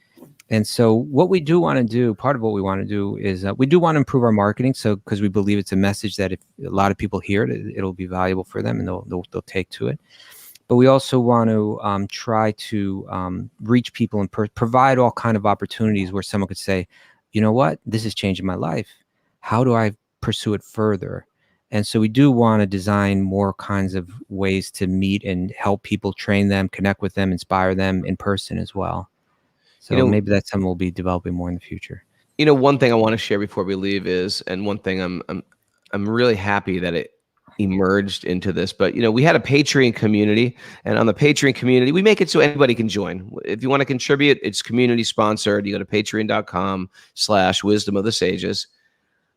And so what we do want to do, part of what we want to do is we do want to improve our marketing. So because we believe it's a message that if a lot of people hear it, it'll be valuable for them and they'll take to it. But we also want to try to reach people and provide all kind of opportunities where someone could say, you know what, this is changing my life. How do I pursue it further? And so we do want to design more kinds of ways to meet and help people, train them, connect with them, inspire them in person as well. So maybe that's something we'll be developing more in the future. One thing I want to share before we leave is, and one thing I'm really happy that it emerged into this, but we had a Patreon community, and on the Patreon community, we make it so anybody can join. If you want to contribute, it's community sponsored. You go to patreon.com/wisdom of the sages,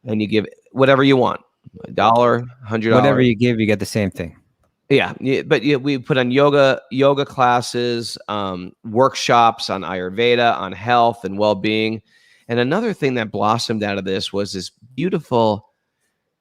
and you give whatever you want, $1, $100. Whatever you give, you get the same thing. Yeah, but we put on yoga classes, workshops on Ayurveda, on health and well-being. And another thing that blossomed out of this was this beautiful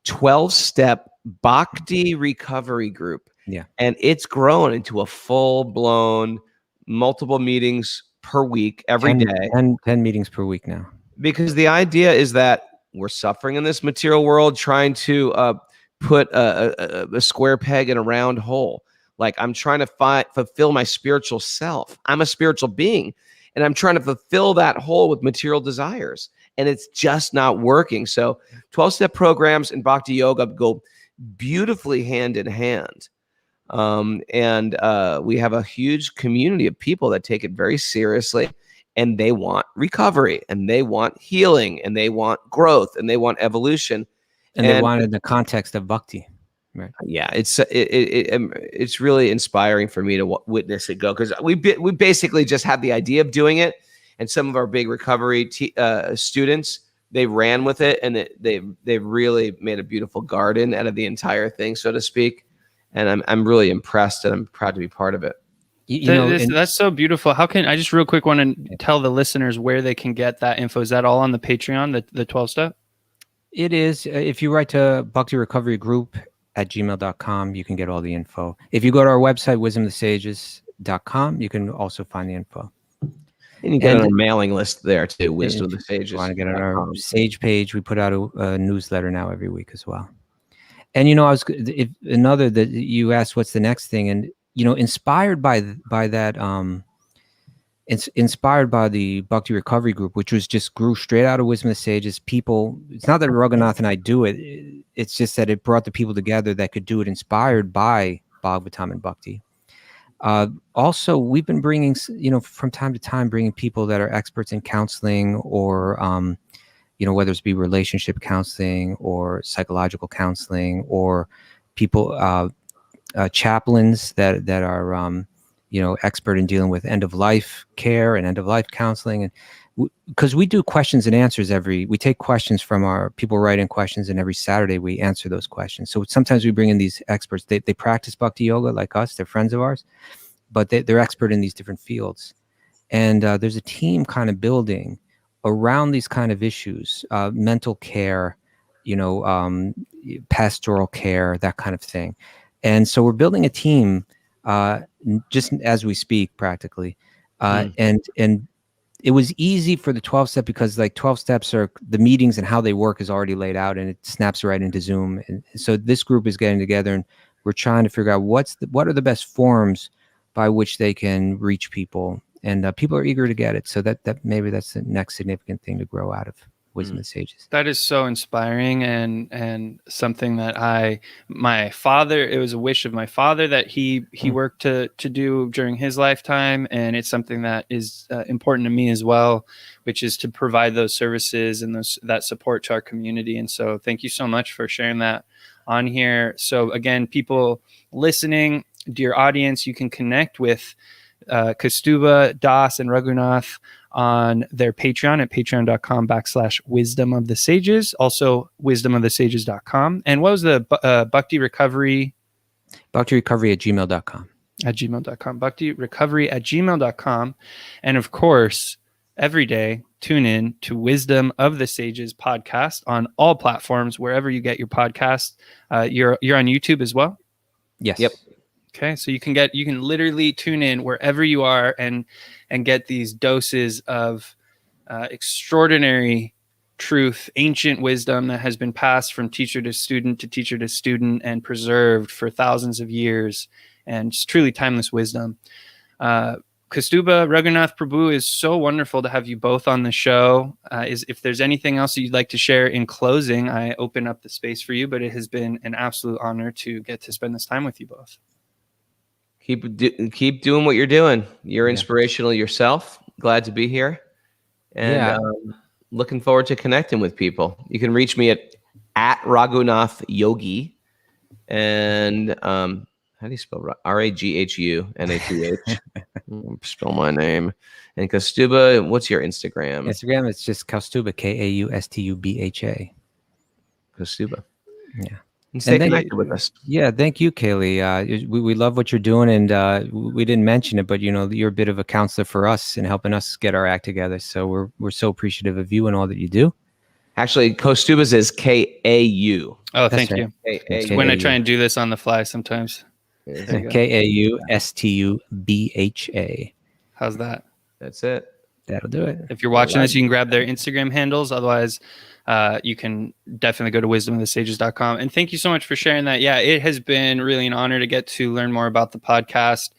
12-step bhakti recovery group. Yeah. And it's grown into a full-blown multiple meetings per week, every day. 10 meetings per week now. Because the idea is that we're suffering in this material world, trying to put a square peg in a round hole. Like, I'm trying to fulfill my spiritual self. I'm a spiritual being, and I'm trying to fulfill that hole with material desires, and it's just not working. So 12-step programs and bhakti yoga go beautifully hand in hand. And we have a huge community of people that take it very seriously, and they want recovery, and they want healing, and they want growth, and they want evolution. And they want it in the context of bhakti, right? Yeah, it's really inspiring for me to witness it go, because we basically just had the idea of doing it, and some of our big recovery students, they ran with it, and they really made a beautiful garden out of the entire thing, so to speak. And I'm really impressed, and I'm proud to be part of it. That's so beautiful. How can I just real quick want to tell the listeners where they can get that info? Is that all on the Patreon, the 12-step? It is. If you write to bhaktirecoverygroup@gmail.com, you can get all the info. If you go to our website, wisdomofthesages.com, you can also find the info. And you get on our mailing list there too, Wisdom of the Sages. If you want to get on our Sage page, we put out a newsletter now every week as well. And that you asked what's the next thing, and inspired by that it's inspired by the Bhakti Recovery Group, which was just grew straight out of Wisdom of the Sages. People, it's not that Raghunath and I do it. It's just that it brought the people together that could do it, inspired by Bhagavatam and Bhakti. Also, we've been bringing, from time to time, bringing people that are experts in counseling or, whether it's be relationship counseling or psychological counseling, or people, chaplains that are, expert in dealing with end of life care and end of life counseling. And because we do questions and answers we take questions from our people, write in questions, and every Saturday we answer those questions. So sometimes we bring in these experts. They practice bhakti yoga like us. They're friends of ours, but they're expert in these different fields. And there's a team kind of building around these kind of issues, mental care, pastoral care, that kind of thing. And so we're building a team just as we speak, practically. And it was easy for the 12 step because like 12 steps are the meetings and how they work is already laid out, and it snaps right into Zoom. And so this group is getting together, and we're trying to figure out what are the best forms by which they can reach people. And people are eager to get it. So that maybe that's the next significant thing to grow out of Wisdom of the Sages. That is so inspiring, and something that my father, it was a wish of my father that he worked to do during his lifetime. And it's something that is important to me as well, which is to provide those services and that support to our community. And so thank you so much for sharing that on here. So again, people listening, dear audience, you can connect with Kaustubha, Das, and Raghunath on their Patreon at patreon.com/wisdom of the sages, also wisdomofthesages.com. And what was the Bhakti Recovery? Bhakti Recovery at gmail.com. At gmail.com. Bhakti Recovery at gmail.com. And of course, every day, tune in to Wisdom of the Sages podcast on all platforms, wherever you get your podcasts. You're on YouTube as well? Yes. Yep. Okay, so you can literally tune in wherever you are and get these doses of extraordinary truth, ancient wisdom that has been passed from teacher to student to teacher to student and preserved for thousands of years, and just truly timeless wisdom. Kaustubha, Raghunath Prabhu, is so wonderful to have you both on the show. If there's anything else that you'd like to share in closing, I open up the space for you, but it has been an absolute honor to get to spend this time with you both. Keep doing what you're doing. You're inspirational yourself. Glad to be here, and looking forward to connecting with people. You can reach me at Raghunath Yogi, and how do you spell RaghUnath? Spell my name. And Kaustubha, what's your Instagram? Instagram, it's just Kaustubha, Kaustubha. Kaustubha. Yeah. And stay connected with us. Yeah, thank you, Kaylee. We love what you're doing, and we didn't mention it, but you're a bit of a counselor for us and helping us get our act together. So we're so appreciate of you and all that you do. Actually, Kaustubha's is K-A-U. Oh, thank you. K-A-U. When I try and do this on the fly sometimes. Kaustubha. How's that? That's it. That'll do it. If you're watching this, you can grab their Instagram handles. Otherwise, you can definitely go to wisdomofthesages.com. And thank you so much for sharing that. Yeah, it has been really an honor to get to learn more about the podcast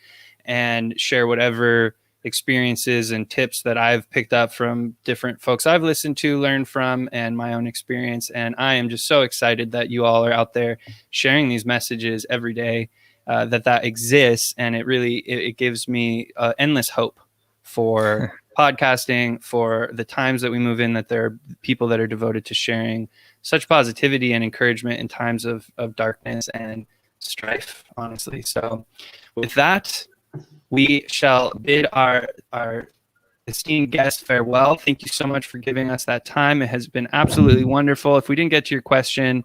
and share whatever experiences and tips that I've picked up from different folks I've listened to, learned from, and my own experience. And I am just so excited that you all are out there sharing these messages every day, that exists. And it gives me endless hope for podcasting, for the times that we move in, that there are people that are devoted to sharing such positivity and encouragement in times of darkness and strife, honestly. So with that, we shall bid our esteemed guest farewell. Thank you so much for giving us that time. It has been absolutely wonderful. If we didn't get to your question,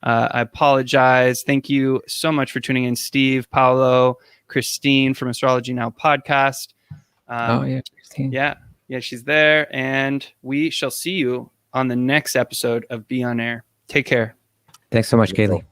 I apologize. Thank you so much for tuning in, Steve, Paolo, Christine from Astrology Now podcast. Christine. Yeah, she's there. And we shall see you on the next episode of Be On Air. Take care. Thanks so much, Kaylee.